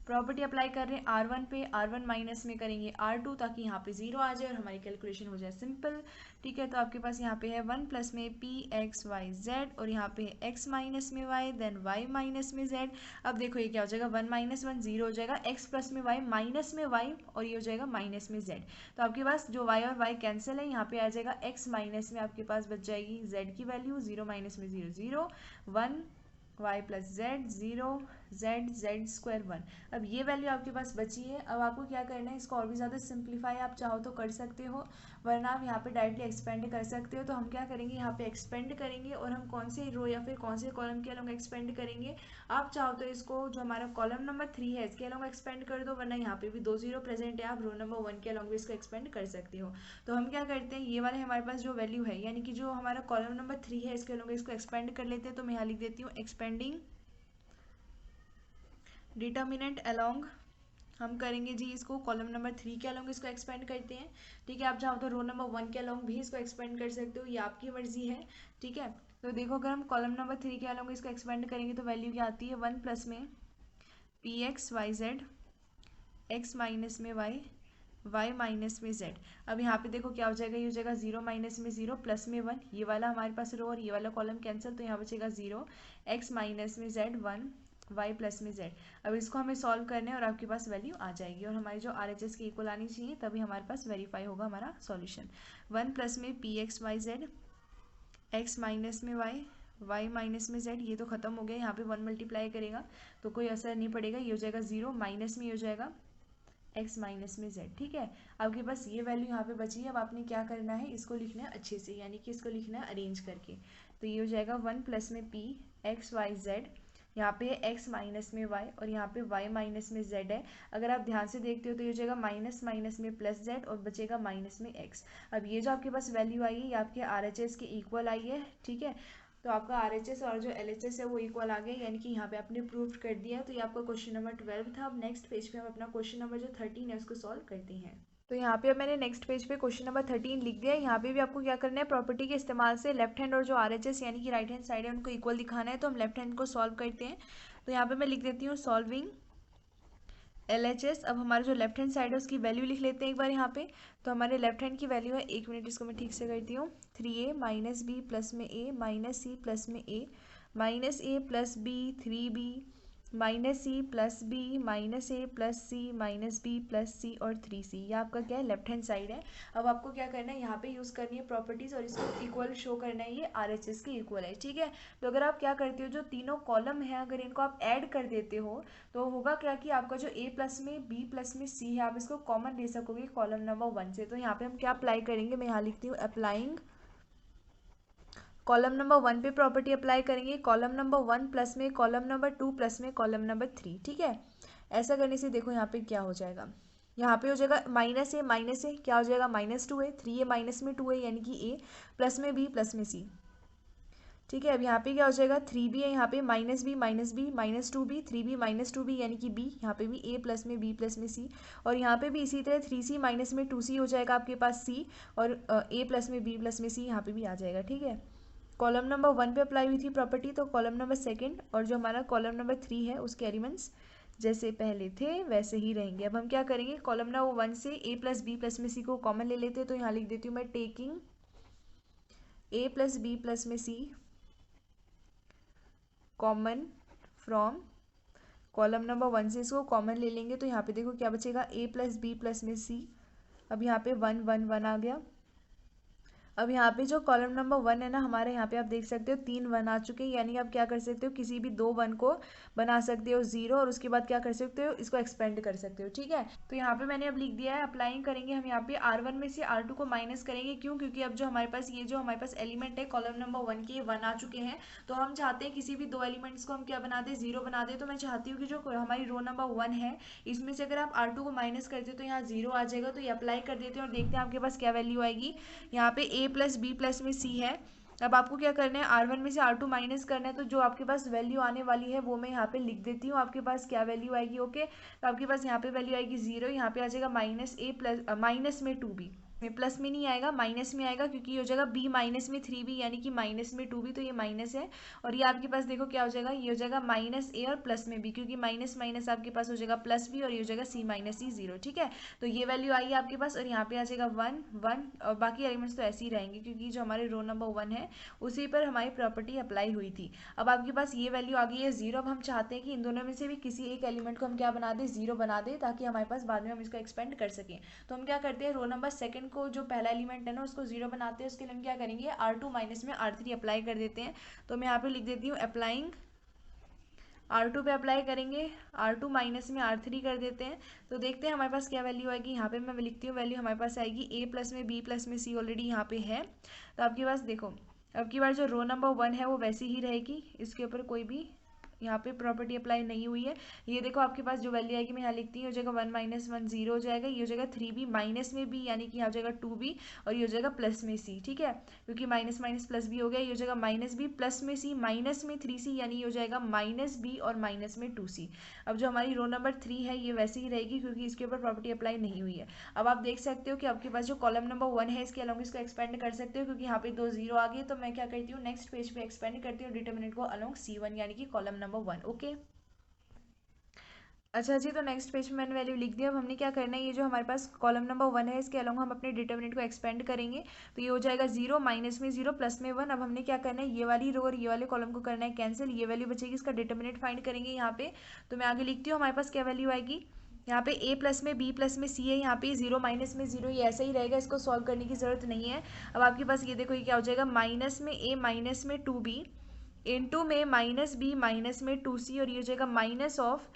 प्रॉपर्टी अप्लाई कर रहे हैं R1 पे, R1 माइनस में करेंगे R2 ताकि यहाँ पे 0 आ जाए और हमारी कैलकुलेशन हो जाए सिंपल, ठीक है। तो आपके पास यहाँ पे है 1 प्लस में p x y z और यहाँ पे x माइनस में y, देन y माइनस में z। अब देखो ये क्या हो जाएगा, 1 माइनस 1 0 हो जाएगा, x प्लस में y माइनस में y और ये हो जाएगा माइनस में z। तो आपके पास जो y और y कैंसिल है, यहाँ पे आ जाएगा x माइनस में आपके पास बच जाएगी z की वैल्यू, 0 माइनस में 0 0, 1 y plus Z 0, Z square 1। अब ये वैल्यू आपके पास बची है। अब आपको क्या करना है, इसको और भी ज़्यादा सिंप्लीफाई आप चाहो तो कर सकते हो, वरना आप यहाँ पे डायरेक्टली एक्सपेंड कर सकते हो। तो हम क्या करेंगे, यहाँ पे एक्सपेंड करेंगे और हम कौन से रो या फिर कौन से कॉलम के अलोंग एक्सपेंड करेंगे। आप चाहो तो इसको जो हमारा कॉलम नंबर 3 है इसके अलोंग एक्सपेंड कर दो, वरना यहाँ पे भी 2 0 प्रेजेंट है, आप रो नंबर 1 के अलोंग भी इसको एक्सपेंड कर सकते हो। तो हम क्या करते हैं, ये वाले हमारे पास जो वैल्यू है, यानी कि जो हमारा कॉलम नंबर 3 है इसके अलोंग इसको एक्सपेंड कर लेते हैं। तो मैं यहाँ लिख देती हूँ एक्सपेंडिंग डिटर्मिनेंट अलोंग, हम करेंगे जी इसको कॉलम नंबर 3 के अलोंग इसको एक्सपेंड करते हैं, ठीक है। आप चाहो तो रो नंबर 1 के अलोंग भी इसको एक्सपेंड कर सकते हो, ये आपकी मर्जी है, ठीक है। तो देखो अगर हम कॉलम नंबर 3 के अलोंग इसको एक्सपेंड करेंगे तो वैल्यू क्या आती है, 1 प्लस में p x y z, x minus में वाई, y माइनस में z। अब यहाँ पे देखो क्या हो जाएगा, ये हो जाएगा 0 माइनस में 0 प्लस में 1, ये वाला हमारे पास रो और ये वाला कॉलम कैंसिल, तो यहाँ बचेगा 0, x माइनस में z 1, y प्लस में z। अब इसको हमें सॉल्व करना है और आपके पास वैल्यू आ जाएगी और हमारी जो RHS की इक्वल आनी चाहिए, तभी हमारे पास वेरीफाई होगा हमारा सॉल्यूशन। 1 प्लस में p x y z, x minus में y माइनस में z, ये तो खत्म हो गया। यहाँ पे 1 मल्टीप्लाई करेगा तो कोई असर नहीं पड़ेगा, ये हो जाएगा 0, माइनस में हो जाएगा x माइनस में z, ठीक है। आपके पास ये वैल्यू यहाँ पे बची है। अब आपने क्या करना है, इसको लिखना है अच्छे से, यानी कि इसको लिखना है अरेंज करके। तो ये हो जाएगा 1 प्लस में p x y z, यहाँ पे x माइनस में y और यहाँ पे y माइनस में z है। अगर आप ध्यान से देखते हो तो ये हो जाएगा माइनस माइनस में प्लस z और बचेगा माइनस में x। अब ये जो आपके पास वैल्यू आई है ये आपके RHS के इक्वल आई है, ठीक है। तो आपका RHS और जो LHS है वो इक्वल आ गए, यानी कि यहाँ पे आपने प्रूव कर दिया। तो ये आपका क्वेश्चन नंबर 12 था। अब नेक्स्ट पेज पे हम अपना क्वेश्चन नंबर जो 13 है उसको सॉल्व करते हैं। तो यहाँ पे अब मैंने नेक्स्ट पेज पे क्वेश्चन नंबर 13 लिख दिया है। यहाँ पे भी आपको क्या करना है, प्रॉपर्टी के इस्तेमाल से लेफ्ट हैंड और जो RHS यानी कि राइट हैंड साइड है उनको इक्वल दिखाना है। तो हम लेफ्ट हैंड को सॉल्व करते हैं। तो यहाँ पे मैं लिख देती हूँ सॉल्विंग LHS। अब हमारा जो लेफ्ट हैंड साइड है उसकी वैल्यू लिख लेते हैं एक बार यहाँ पे। तो हमारे लेफ्ट हैंड की वैल्यू है, 1 मिनट इसको मैं ठीक से करती हूँ, 3a माइनस बी प्लस में a माइनस सी प्लस में a minus a plus B 3b minus C plus B minus A plus C minus B plus C और 3c। ये आपका क्या है, लेफ्ट हैंड साइड है। अब आपको क्या करना है, यहाँ पे यूज़ करनी है प्रॉपर्टीज़ और इसको इक्वल शो करना है, ये RHS के इक्वल है, ठीक है। तो अगर आप क्या करते हो, जो तीनों कॉलम है अगर इनको आप ऐड कर देते हो तो होगा क्या कि आपका जो a प्लस में b प्लस में c है आप इसको कॉमन ले सकोगे कॉलम नंबर 1 से। तो यहाँ पे हम क्या अप्लाई करेंगे, मैं यहाँ लिखती हूँ अप्लाइंग कॉलम नंबर 1 पे प्रॉपर्टी अप्लाई करेंगे, कॉलम नंबर 1 प्लस में कॉलम नंबर 2 प्लस में कॉलम नंबर 3, ठीक है। ऐसा करने से देखो यहाँ पे क्या हो जाएगा, यहाँ पे हो जाएगा माइनस ए क्या हो जाएगा -2a, 3a माइनस में 2a यानी कि a, प्लस में b प्लस में c। ठीक है, अब यहाँ पे क्या हो जाएगा 3b है, यहाँ पे -b -2b 3b -2b यानी कि b, यहाँ पे भी a प्लस में b प्लस में c, और यहाँ पे भी इसी तरह 3c माइनस में 2c हो जाएगा आपके पास c, और a प्लस में b प्लस में c यहाँ पे भी आ जाएगा। ठीक है, कॉलम नंबर 1 पे अप्लाई हुई थी प्रॉपर्टी, तो कॉलम नंबर 2 और जो हमारा कॉलम नंबर 3 है उसके एलिमेंट्स जैसे पहले थे वैसे ही रहेंगे। अब हम क्या करेंगे, कॉलम नंबर 1 से a प्लस b प्लस में c को कॉमन ले लेते हैं, तो यहाँ लिख देती हूँ मैं taking a plus b plus में c common from column number 1 से इसको कॉमन ले लेंगे, तो यहाँ पे देखो क्या बचेगा a प्लस बी प्लस में c। अब यहाँ पे 1 1 1 आ गया। अब यहाँ पे जो कॉलम नंबर 1 है ना हमारे, यहाँ पे आप देख सकते हो 3 1 आ चुके हैं, यानी आप क्या कर सकते हो किसी भी 2 1 को बना सकते हो 0, और उसके बाद क्या कर सकते हो इसको एक्सपेंड कर सकते हो। ठीक है, तो यहाँ पे मैंने अब लिख दिया है, अप्लाइंग करेंगे हम यहाँ पे R1 में से R2 को माइनस करेंगे। क्यों? क्योंकि अब जो हमारे पास ये जो हमारे पास एलिमेंट है कॉलम नंबर 1 के 1 आ चुके हैं, तो हम चाहते हैं किसी भी 2 एलिमेंट्स को हम क्या बना दें 0 बना दें। तो मैं चाहती हूँ कि जो हमारी रो नंबर 1 है इसमें से अगर आप R2 को माइनस करते हो तो यहाँ 0 आ जाएगा। तो ये अप्लाई कर देते हैं और देखते हैं आपके पास क्या वैल्यू आएगी। यहाँ पे a प्लस बी प्लस में c है। अब आपको क्या करना है, R1 में से R2 माइनस करना है, तो जो आपके पास वैल्यू आने वाली है वो मैं यहाँ पे लिख देती हूँ। आपके पास क्या वैल्यू आएगी, ओके, तो आपके पास यहाँ पे वैल्यू आएगी 0, यहाँ पे आ जाएगा -a प्लस माइनस में 2b, प्लस में नहीं आएगा माइनस में आएगा, क्योंकि ये हो जाएगा b माइनस में 3b यानी कि माइनस में 2b, तो ये माइनस है। और ये आपके पास देखो क्या हो जाएगा, ये हो जाएगा -a और प्लस में b, क्योंकि माइनस माइनस आपके पास हो जाएगा प्लस b, और ये हो जाएगा c माइनस c 0। ठीक है, तो ये वैल्यू आई है आपके पास, और यहाँ पे आ जाएगा 1 1, और बाकी एलिमेंट्स तो ऐसे ही रहेंगे क्योंकि जो हमारे रो नंबर 1 है उसी पर हमारी प्रॉपर्टी अप्लाई हुई थी। अब आपके पास ये वैल्यू आ गई है 0। अब हम चाहते हैं कि इन दोनों में से भी किसी एक एलिमेंट को हम क्या बना दें 0 बना दें, ताकि हमारे पास बाद में हम इसको एक्सपेंड कर सकें। तो हम क्या करते हैं, रो नंबर 2 को जो पहला एलिमेंट है ना उसको 0 बनाते हैं, उसके लिए हम क्या करेंगे R2 माइनस में R3 अप्लाई कर देते हैं। तो मैं यहाँ पे लिख देती हूँ अप्लाइंग R2 पे अप्लाई करेंगे, R2 माइनस में R3 कर देते हैं। तो देखते हैं हमारे पास क्या वैल्यू आएगी। यहाँ पे मैं लिखती हूँ वैल्यू हमारे पास आएगी a प्लस में b प्लस में c, ऑलरेडी यहाँ पे है। तो आपके पास देखो अब की बार जो रो नंबर 1 है वो वैसी ही रहेगी, इसके ऊपर कोई भी यहाँ पे प्रॉपर्टी अप्लाई नहीं हुई है। ये देखो आपके पास जो वैल्यू आएगी मैं यहाँ लिखती हूँ, हो जाएगा 1 - 1 0 हो जाएगा, ये हो जाएगा 3b माइनस में b यानी कि यहाँ हो जाएगा 2b, और ये हो जाएगा प्लस में c। ठीक है, क्योंकि माइनस माइनस प्लस b हो गया, ये हो जाएगा -b प्लस में c माइनस में 3c, यानी ये हो जाएगा -b और माइनस में 2c। अब जो हमारी रो नंबर 3 है ये वैसे ही रहेगी क्योंकि इसके ऊपर प्रॉपर्टी अप्लाई नहीं हुई है। अब आप देख सकते हो कि आपके पास जो कॉलम नंबर 1 है इसके अलॉन्ग इसको एक्सपेंड कर सकते हो, क्योंकि यहाँ पे 2 0 आ गए। तो मैं क्या करती हूँ नेक्स्ट पेज पे एक्सपेंड करती हूँ डिटरमिनेंट को अलॉन्ग C1 यानी कि कॉलम नंबर 1। ओके, अच्छा जी, तो नेक्स्ट पेज में मैंने वैल्यू लिख दिया। अब हमने क्या करना है, ये जो हमारे पास कॉलम नंबर 1 है इसके अलॉन्ग हम अपने डिटरमिनेंट को एक्सपेंड करेंगे। तो ये हो जाएगा 0 माइनस में 0 प्लस में 1। अब हमने क्या करना है, ये वाली रो और ये वाले कॉलम को करना है कैंसिल, ये वैल्यू बचेगी, इसका डिटरमिनेंट फाइंड करेंगे यहाँ पे। तो मैं आगे लिखती हूँ हमारे पास क्या वैल्यू आएगी। यहाँ पे a प्लस में b प्लस में c है, यहाँ पे 0 माइनस में 0, ये ऐसा ही रहेगा, इसको सॉल्व करने की जरूरत नहीं है। अब आपके पास ये देखो ये क्या हो जाएगा, माइनस में a माइनस में 2b इंटू में -b माइनस में 2c, और ये हो जाएगा माइनस ऑफ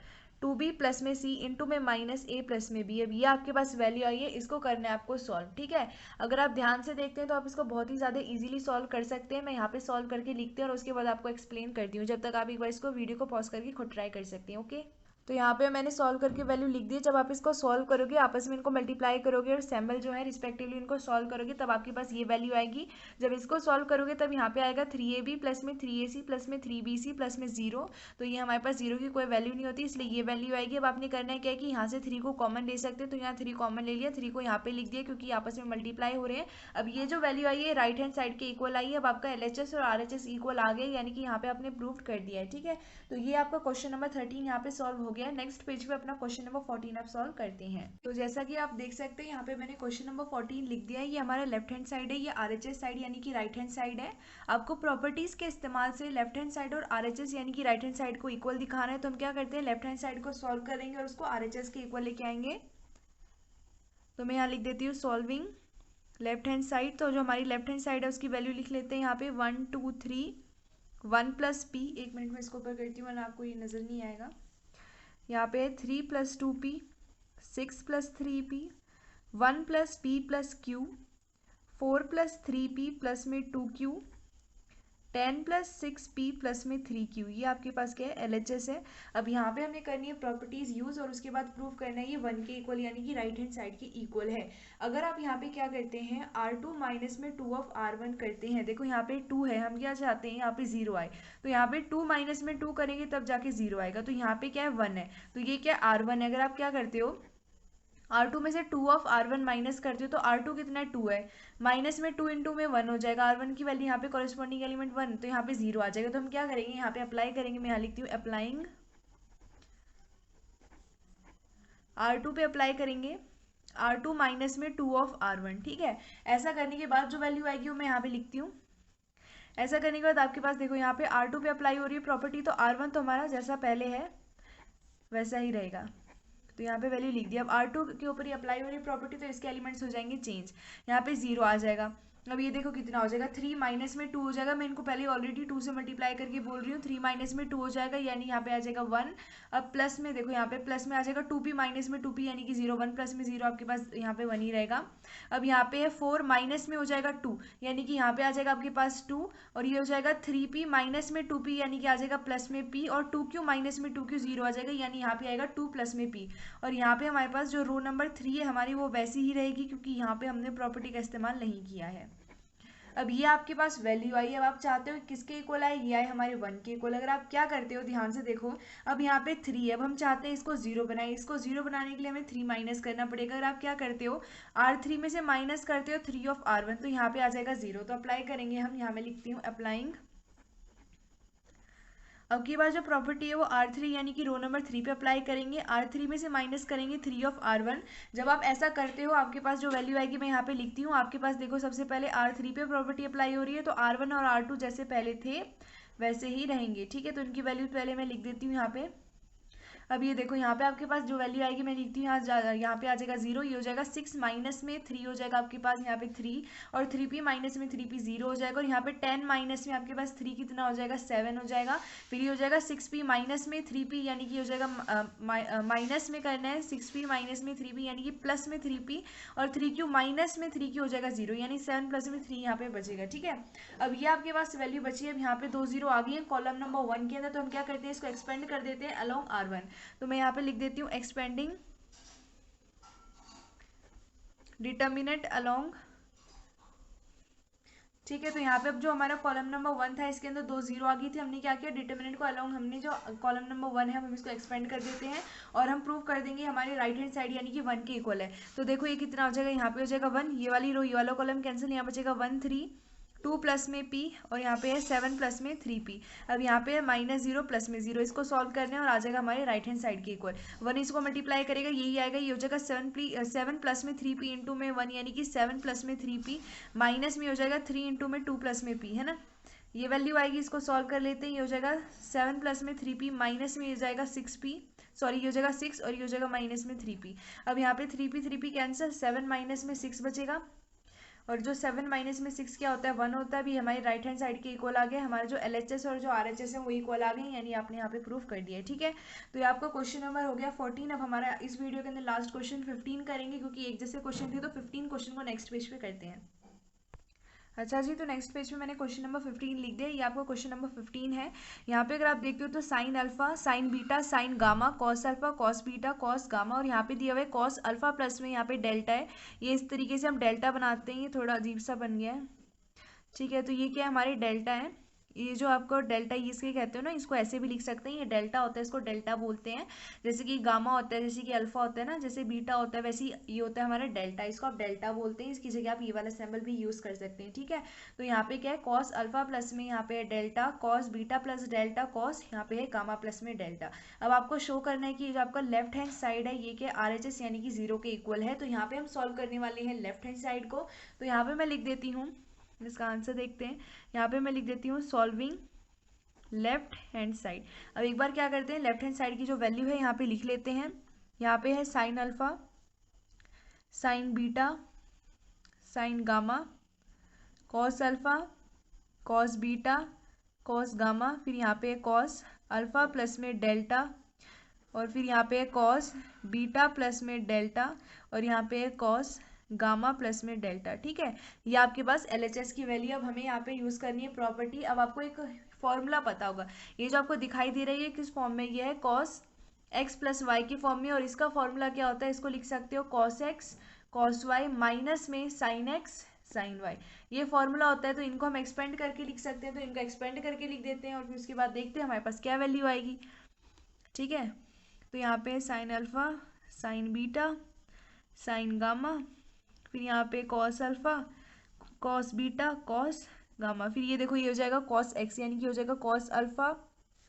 2b प्लस में c इंटू में -a प्लस में b। अब ये आपके पास वैल्यू आई है, इसको करना है आपको सॉल्व। ठीक है, अगर आप ध्यान से देखते हैं तो आप इसको बहुत ही ज़्यादा इजीली सॉल्व कर सकते हैं। मैं यहाँ पे सॉल्व करके लिखती हूँ और उसके बाद आपको एक्सप्लेन करती हूँ, जब तक आप एक बार इसको वीडियो को पॉज करके खुद ट्राई कर सकती हैं। ओके, तो यहाँ पे मैंने सॉल्व करके वैल्यू लिख दी। जब आप इसको सॉल्व करोगे आपस में इनको मल्टीप्लाई करोगे और सैम्बल जो है रिस्पेक्टिवली इनको सॉल्व करोगे, तब आपके पास ये वैल्यू आएगी। जब इसको सॉल्व करोगे तब यहाँ पे आएगा 3ab प्लस में 3ac प्लस में 3bc प्लस में 0। तो ये हमारे पास 0 की कोई वैल्यू नहीं होती, इसलिए ये वैल्यू आएगी। अब आपने करना है क्या है कि यहाँ से 3 को कॉमन ले सकते हैं, तो यहाँ 3 कॉमन ले लिया, 3 को यहाँ पे लिख दिया क्योंकि आपस में मल्टीप्लाई हो रहे हैं। अब ये जो वैल्यू आई है राइट हैंड साइड के इक्वल आई है। अब आपका LHS और RHS इक्वल आ गए, यानी कि यहाँ पे आपने प्रूव कर दिया है। ठीक है, तो ये आपका क्वेश्चन नंबर 13 यहाँ पे सॉल्व हो गया। नेक्स्ट पेज पे अपना क्वेश्चन नंबर 14 आप सॉल्व करते हैं। तो जैसा कि आप देख सकते हैं यहाँ पे मैंने क्वेश्चन नंबर 14 लिख दिया है। ये हमारा लेफ्ट हैंड साइड है, ये RHS साइड यानी कि राइट हैंड साइड है। आपको प्रॉपर्टीज के इस्तेमाल से लेफ्ट हैंड साइड और RHS यानी कि राइट हैंड साइड को इक्वल दिखाना है। तो हम क्या करते हैं, लेफ्ट हैंड साइड को सॉल्व करेंगे और उसको RHS के इक्वल लेके आएंगे। तो मैं यहाँ लिख देती हूँ सॉल्विंग लेफ्ट हैंड साइड। तो जो हमारी लेफ्ट हैंड साइड है उसकी वैल्यू लिख लेते हैं यहाँ पे 1 2 3 1 प्लस p। एक मिनट में इसको ऊपर करती हूँ वरना आपको ये नज़र नहीं आएगा। यहाँ पे 3 plus 2p 6 plus 3p 1 plus p plus q 4 plus 3p plus में 2q 10 प्लस 6p प्लस में 3q, ये आपके पास क्या है, LHS है। अब यहाँ पे हमने करनी है प्रॉपर्टीज यूज और उसके बाद प्रूव करना है ये 1 के इक्वल यानी कि राइट हैंड साइड के इक्वल है। अगर आप यहाँ पे क्या करते हैं, R2 माइनस में 2 ऑफ R1 करते हैं, देखो यहाँ पे 2 है, हम क्या चाहते हैं यहाँ पे 0 आए, तो यहाँ पे 2 माइनस में 2 करेंगे तब जाके 0 आएगा, तो यहाँ पे क्या है 1 है, तो ये क्या R1 है। अगर आप क्या करते हो, R2 में से 2 ऑफ R1 माइनस करते हो तो R2 कितना है, 2 है, माइनस में 2 इंटू में 1 हो जाएगा, R1 की वैल्यू यहाँ पे कॉरेस्पॉन्डिंग एलिमेंट 1, तो यहाँ पे 0 आ जाएगा। तो हम क्या करेंगे, यहाँ पे अप्लाई करेंगे, मैं यहाँ लिखती हूँ अप्लाइंग, R2 पे अप्लाई करेंगे, R2 माइनस में 2 ऑफ R1, ठीक है। ऐसा करने के बाद जो वैल्यू आएगी वो मैं यहाँ पे लिखती हूँ। ऐसा करने के बाद आपके पास देखो यहाँ पे R2 पे अप्लाई हो रही है प्रॉपर्टी, तो R1 तो हमारा जैसा पहले है वैसा ही रहेगा, तो यहाँ पे वैल्यू लिख दिया। अब R2 के ऊपर ही अप्लाई हो रही प्रॉपर्टी, तो इसके एलिमेंट्स हो जाएंगे चेंज, यहाँ पे 0 आ जाएगा। अब ये देखो कितना हो जाएगा, 3 माइनस में 2 हो जाएगा, मैं इनको पहले ऑलरेडी 2 से मल्टीप्लाई करके बोल रही हूँ, 3 माइनस में 2 हो जाएगा यानी यहाँ पे आ जाएगा 1। अब प्लस में देखो यहाँ पे प्लस में आ जाएगा 2p माइनस में 2p यानी कि 0, 1 प्लस में 0 आपके पास यहाँ पे 1 ही रहेगा। अब यहाँ पे है 4 माइनस में हो जाएगा 2 यानी कि यहाँ पे आ जाएगा आपके पास 2, और ये हो जाएगा 3p माइनस में 2p यानी कि आ जाएगा प्लस में p, और 2q माइनस में 2q 0 आ जाएगा यानी यहाँ पे आएगा 2 प्लस में p। और यहाँ पे हमारे पास जो रो नंबर 3 है हमारी वो वैसी ही रहेगी क्योंकि यहाँ पे हमने प्रॉपर्टी का इस्तेमाल नहीं किया है। अब ये आपके पास वैल्यू आई, अब आप चाहते हो किसके इक्वल आए, ये आए हमारे 1 के इक्वल। अगर आप क्या करते हो ध्यान से देखो, अब यहाँ पे 3 है, अब हम चाहते हैं इसको 0 बनाए, इसको 0 बनाने के लिए हमें 3 माइनस करना पड़ेगा। अगर आप क्या करते हो, R3 में से माइनस करते हो 3 ऑफ R1, तो यहाँ पे आ जाएगा 0, तो अप्लाई करेंगे हम, यहाँ मैं लिखती हूँ अप्लाइंग। अब की बार जो प्रॉपर्टी है वो R3 यानी कि रो नंबर 3 पे अप्लाई करेंगे, R3 में से माइनस करेंगे 3 ऑफ R1। जब आप ऐसा करते हो आपके पास जो वैल्यू आएगी मैं यहाँ पे लिखती हूँ, आपके पास देखो सबसे पहले R3 पे प्रॉपर्टी अप्लाई हो रही है, तो R1 और R2 जैसे पहले थे वैसे ही रहेंगे, ठीक है। तो इनकी वैल्यू पहले मैं लिख देती हूँ यहाँ पे। अब ये देखो यहाँ पे आपके पास जो वैल्यू आएगी मैं लिखती हूँ, यहाँ पे आ जाएगा 0, ये हो जाएगा 6 माइनस में 3 हो जाएगा आपके पास यहाँ पे 3, और 3p माइनस में 3p 0 हो जाएगा, और यहाँ पे 10 माइनस में आपके पास 3 कितना हो जाएगा, 7 हो जाएगा। फिर ये हो जाएगा 6p माइनस में 3p यानी कि हो जाएगा माइनस में करना है, 6p माइनस में 3p यानी कि प्लस में 3p, और 3q माइनस में 3q हो जाएगा 0 यानी 7 प्लस में 3 यहाँ पे बचेगा, ठीक है। अब ये आपके पास वैल्यू बची है, अब यहाँ पे 2 0 आ गई है कॉलम नंबर 1 के अंदर, तो हम क्या करते हैं इसको एक्सपेंड कर देते हैं अलोंग R1, तो मैं यहाँ पे लिख देती हूँ एक्सपेंडिंग डिटर्मिनेंट अलोंग, ठीक है। तो यहाँ पे अब जो हमारा कॉलम नंबर 1 था इसके अंदर 2 0 आ गई थी, हमने क्या किया, डिटर्मिनेंट को अलोंग, हमने जो कॉलम नंबर 1 है हम इसको एक्सपेंड कर देते हैं और हम प्रूव कर देंगे हमारे राइट हैंड साइड यानी कि 1 के इक्वल है। तो देखो ये कितना हो जाएगा, यहाँ पे हो जाएगा 1, ये वाली रो ये वाला कॉलम कैंसिल, यहाँ बचेगा 1 3, 2 प्लस में p, और यहाँ पे है 7 प्लस में 3p। अब यहाँ पे है -0 प्लस में 0, इसको सॉल्व करने और आ जाएगा हमारे राइट हैंड साइड के इक्वल। 1 इसको मल्टीप्लाई करेगा यही आएगा, ये हो जाएगा 7 प्लस में 3p इंटू में 1 यानी कि 7 प्लस में 3p, माइनस में हो जाएगा 3 इंटू में 2 प्लस में p, है ना। ये वैल्यू आएगी, इसको सॉल्व कर लेते हैं, ये हो जाएगा 7 प्लस में 3p, माइनस में ये हो जाएगा 6p, सॉरी ये हो जाएगा 6 और ये हो जाएगा माइनस में 3p। अब यहाँ पे 3p कैंसिल, 7 माइनस में 6 बचेगा, और जो 7 माइनस में 6 क्या होता है, 1 होता है। भी हमारे राइट हैंड साइड के इक्वल आ गया, हमारा जो LHS और जो RHS है वो इक्वल आ गए, यानी आपने यहाँ पे प्रूफ कर दिया है, ठीक है। तो ये आपका क्वेश्चन नंबर हो गया 14। अब हमारा इस वीडियो के अंदर लास्ट क्वेश्चन 15 करेंगे, क्योंकि एक जैसे क्वेश्चन थे तो 15 क्वेश्चन को नेक्स्ट पेज पे करते हैं। अच्छा जी, तो नेक्स्ट पेज पे मैंने क्वेश्चन नंबर 15 लिख दिया, ये आपका क्वेश्चन नंबर 15 है। यहाँ पे अगर आप देखते हो तो sign alpha, sine beta, sine gamma, cos alpha, cos beta, cos gamma, और यहाँ पे दिया हुआ है कॉस अल्फा प्लस में यहाँ पे डेल्टा है। ये इस तरीके से हम डेल्टा बनाते हैं, ये थोड़ा अजीब सा बन गया है, ठीक है। तो ये क्या है, हमारे डेल्टा है, ये जो आपको डेल्टा इसके कहते हो ना, इसको ऐसे भी लिख सकते हैं, ये डेल्टा होता है, इसको डेल्टा बोलते हैं। जैसे कि गामा होता है, जैसे कि अल्फा होता है ना, जैसे बीटा होता है, वैसे ये होता है हमारा डेल्टा, इसको आप डेल्टा बोलते हैं। इसकी जगह आप ये वाला सिंबल भी यूज कर सकते हैं, ठीक है। तो यहाँ पे क्या है, कॉस अल्फा प्लस में यहाँ पे है delta, cos beta plus delta, cos यहाँ पे है गामा प्लस में डेल्टा। अब आपको शो करना है कि जो आपका लेफ्ट हैंड साइड है ये क्या RHS यानी कि 0 के इक्वल है। तो यहाँ पे हम सॉल्व करने वाले हैं लेफ्ट हैंड साइड को, तो यहाँ पे मैं लिख देती हूँ, इसका आंसर देखते हैं। यहाँ पे मैं लिख देती हूँ सॉल्विंग लेफ्ट हैंड साइड। अब एक बार क्या करते हैं, लेफ्ट हैंड साइड की जो वैल्यू है यहाँ पे लिख लेते हैं। यहाँ पे है sign alpha, sine beta, sine gamma, cos alpha, cos beta, cos gamma, फिर यहाँ पे है कॉस अल्फा प्लस में डेल्टा, और फिर यहाँ पे है कॉस बीटा प्लस में डेल्टा, और यहाँ पे है कॉस गामा प्लस में डेल्टा। ठीक है, ये आपके पास LHS की वैल्यू अब हमें यहाँ पे यूज़ करनी है प्रॉपर्टी। अब आपको एक फॉर्मूला पता होगा, ये जो आपको दिखाई दे रही है किस फॉर्म में, ये है कॉस एक्स प्लस वाई की फॉर्म में, और इसका फॉर्मूला क्या होता है, इसको लिख सकते हो cos x cos y minus में साइन एक्स साइन वाई, ये फॉर्मूला होता है। तो इनको हम एक्सपेंड करके लिख सकते हैं, तो इनको एक्सपेंड करके लिख देते हैं और फिर उसके बाद देखते हैं हमारे पास क्या वैल्यू आएगी। ठीक है, तो यहाँ पे sign alpha sine beta sine gamma, फिर यहाँ पे cos alpha cos beta cos gamma, फिर ये देखो ये हो जाएगा कॉस एक्स, यानी कि हो जाएगा cos alpha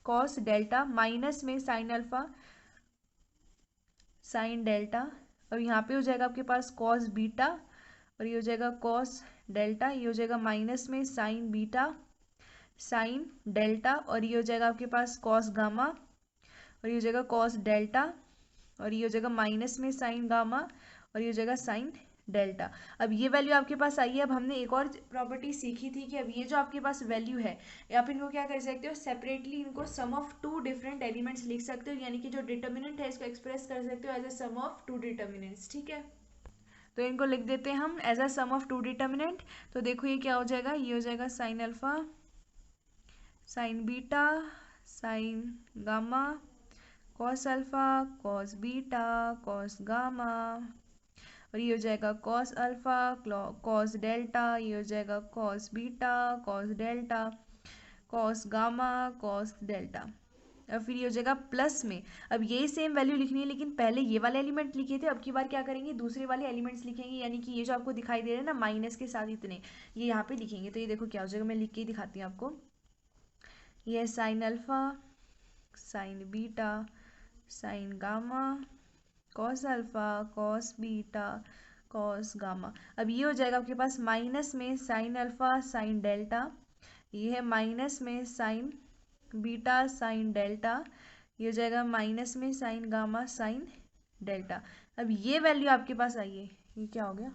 cos delta minus में साइन अल्फा साइन डेल्टा, और यहाँ पे हो जाएगा आपके पास कॉस बीटा, और ये हो जाएगा कॉस डेल्टा, ये हो जाएगा माइनस में साइन बीटा साइन डेल्टा, और ये हो जाएगा आपके पास कॉस गामा, और ये हो जाएगा कॉस डेल्टा, और ये हो जाएगा माइनस में साइन गामा, और ये हो जाएगा साइन डेल्टा। अब ये वैल्यू आपके पास आई है। अब हमने एक और प्रॉपर्टी सीखी थी कि अब ये जो आपके पास वैल्यू है, आप इनको क्या कर सकते हो, सेपरेटली इनको सम ऑफ टू डिफरेंट एलिमेंट्स लिख सकते हो, यानी कि जो डिटर्मिनेंट है इसको एक्सप्रेस कर सकते हो as a sum of two determinants. ठीक है, तो इनको लिख देते हैं हम as a sum of two determinant. तो देखो ये क्या हो जाएगा, ये हो जाएगा sine alpha sine beta sine gamma cos alpha cos beta cos gamma, और ये हो जाएगा कॉस अल्फा कॉस डेल्टा, ये हो जाएगा cos beta cos delta cos gamma cos delta, और फिर ये हो जाएगा प्लस में। अब ये सेम वैल्यू लिखनी है, लेकिन पहले ये वाले एलिमेंट लिखे थे, अब की बार क्या करेंगे, दूसरे वाले एलिमेंट्स लिखेंगे, यानी कि ये जो आपको दिखाई दे रहे हैं ना माइनस के साथ इतने, ये यहाँ पे लिखेंगे। तो ये देखो क्या हो जाएगा, मैं लिख के ही दिखाती हूँ आपको। ये sign alpha sine beta sine gamma cos alpha cos beta cos gamma. अब ये हो जाएगा आपके पास माइनस में साइन अल्फा साइन डेल्टा, ये है माइनस में साइन बीटा साइन डेल्टा, ये हो जाएगा माइनस में साइन गामा साइन डेल्टा। अब ये वैल्यू आपके पास आई है, ये क्या हो गया,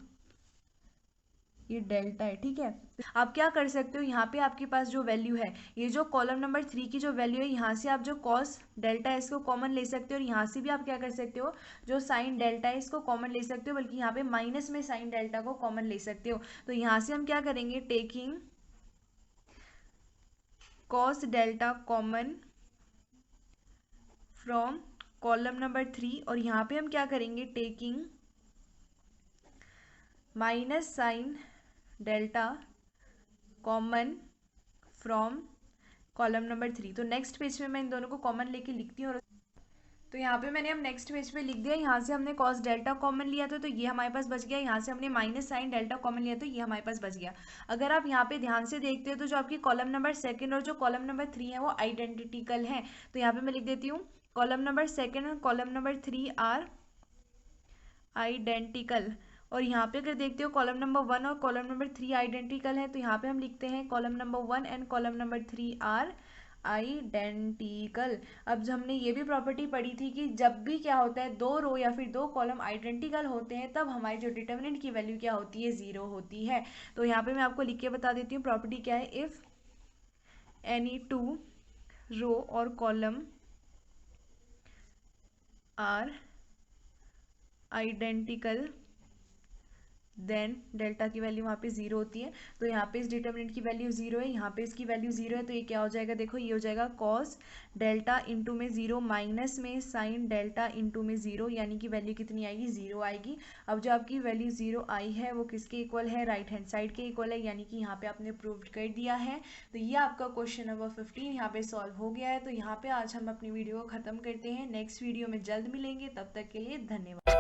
ये डेल्टा है। ठीक है, आप क्या कर सकते हो, यहाँ पे आपके पास जो वैल्यू है, ये जो कॉलम नंबर 3 की जो वैल्यू है, यहाँ से आप जो कॉस डेल्टा है इसको कॉमन ले सकते हो, और यहाँ से भी आप क्या कर सकते हो, जो साइन डेल्टा है इसको कॉमन ले सकते हो, बल्कि यहाँ पे माइनस में साइन डेल्टा को कॉमन ले सकते हो। तो यहाँ से हम क्या करेंगे, taking cos delta common from column number 3, और यहाँ पे हम क्या करेंगे, taking minus sine delta common from column number 3। तो नेक्स्ट पेज पे मैं इन दोनों को कॉमन लेके लिखती हूँ, तो यहाँ पे मैंने अब नेक्स्ट पेज पे लिख दिया, यहाँ से हमने कॉस डेल्टा कॉमन लिया था तो ये हमारे पास बच गया, यहाँ से हमने माइनस साइन डेल्टा कॉमन लिया तो ये हमारे पास बच गया। अगर आप यहाँ पे ध्यान से देखते हो तो जो आपकी कॉलम नंबर 2 और जो कॉलम नंबर 3 है वो आइडेंटिकल हैं। तो यहाँ पे मैं लिख देती हूँ कॉलम नंबर 2 और कॉलम नंबर 3 आर आइडेंटिकल, और यहाँ पे अगर देखते हो कॉलम नंबर 1 और कॉलम नंबर 3 आइडेंटिकल है, तो यहाँ पे हम लिखते हैं column number 1 and column number 3 are identical. अब जो हमने ये भी प्रॉपर्टी पढ़ी थी कि जब भी क्या होता है, दो रो या फिर दो कॉलम आइडेंटिकल होते हैं तब हमारी जो डिटर्मिनेंट की वैल्यू क्या होती है, 0 होती है। तो यहाँ पे मैं आपको लिख के बता देती हूँ प्रॉपर्टी क्या है, इफ एनी टू रो और column are identical then delta की वैल्यू वहाँ पे 0 होती है। तो यहाँ पे इस डिटर्मिनेंट की वैल्यू 0 है, यहाँ पे इसकी वैल्यू 0 है, तो ये क्या हो जाएगा, देखो ये हो जाएगा कॉस डेल्टा इंटू में 0 माइनस में साइन डेल्टा इंटू में 0, यानी कि वैल्यू कितनी आएगी, 0 आएगी। अब जो आपकी वैल्यू 0 आई है वो किसके इक्वल है, राइट हैंड साइड के इक्वल है, यानी कि यहाँ पे आपने प्रूव कर दिया है। तो ये आपका क्वेश्चन नंबर 15 यहाँ पे सॉल्व हो गया है। तो यहाँ पे आज हम अपनी वीडियो को खत्म करते हैं, नेक्स्ट वीडियो में जल्द मिलेंगे, तब तक के लिए धन्यवाद।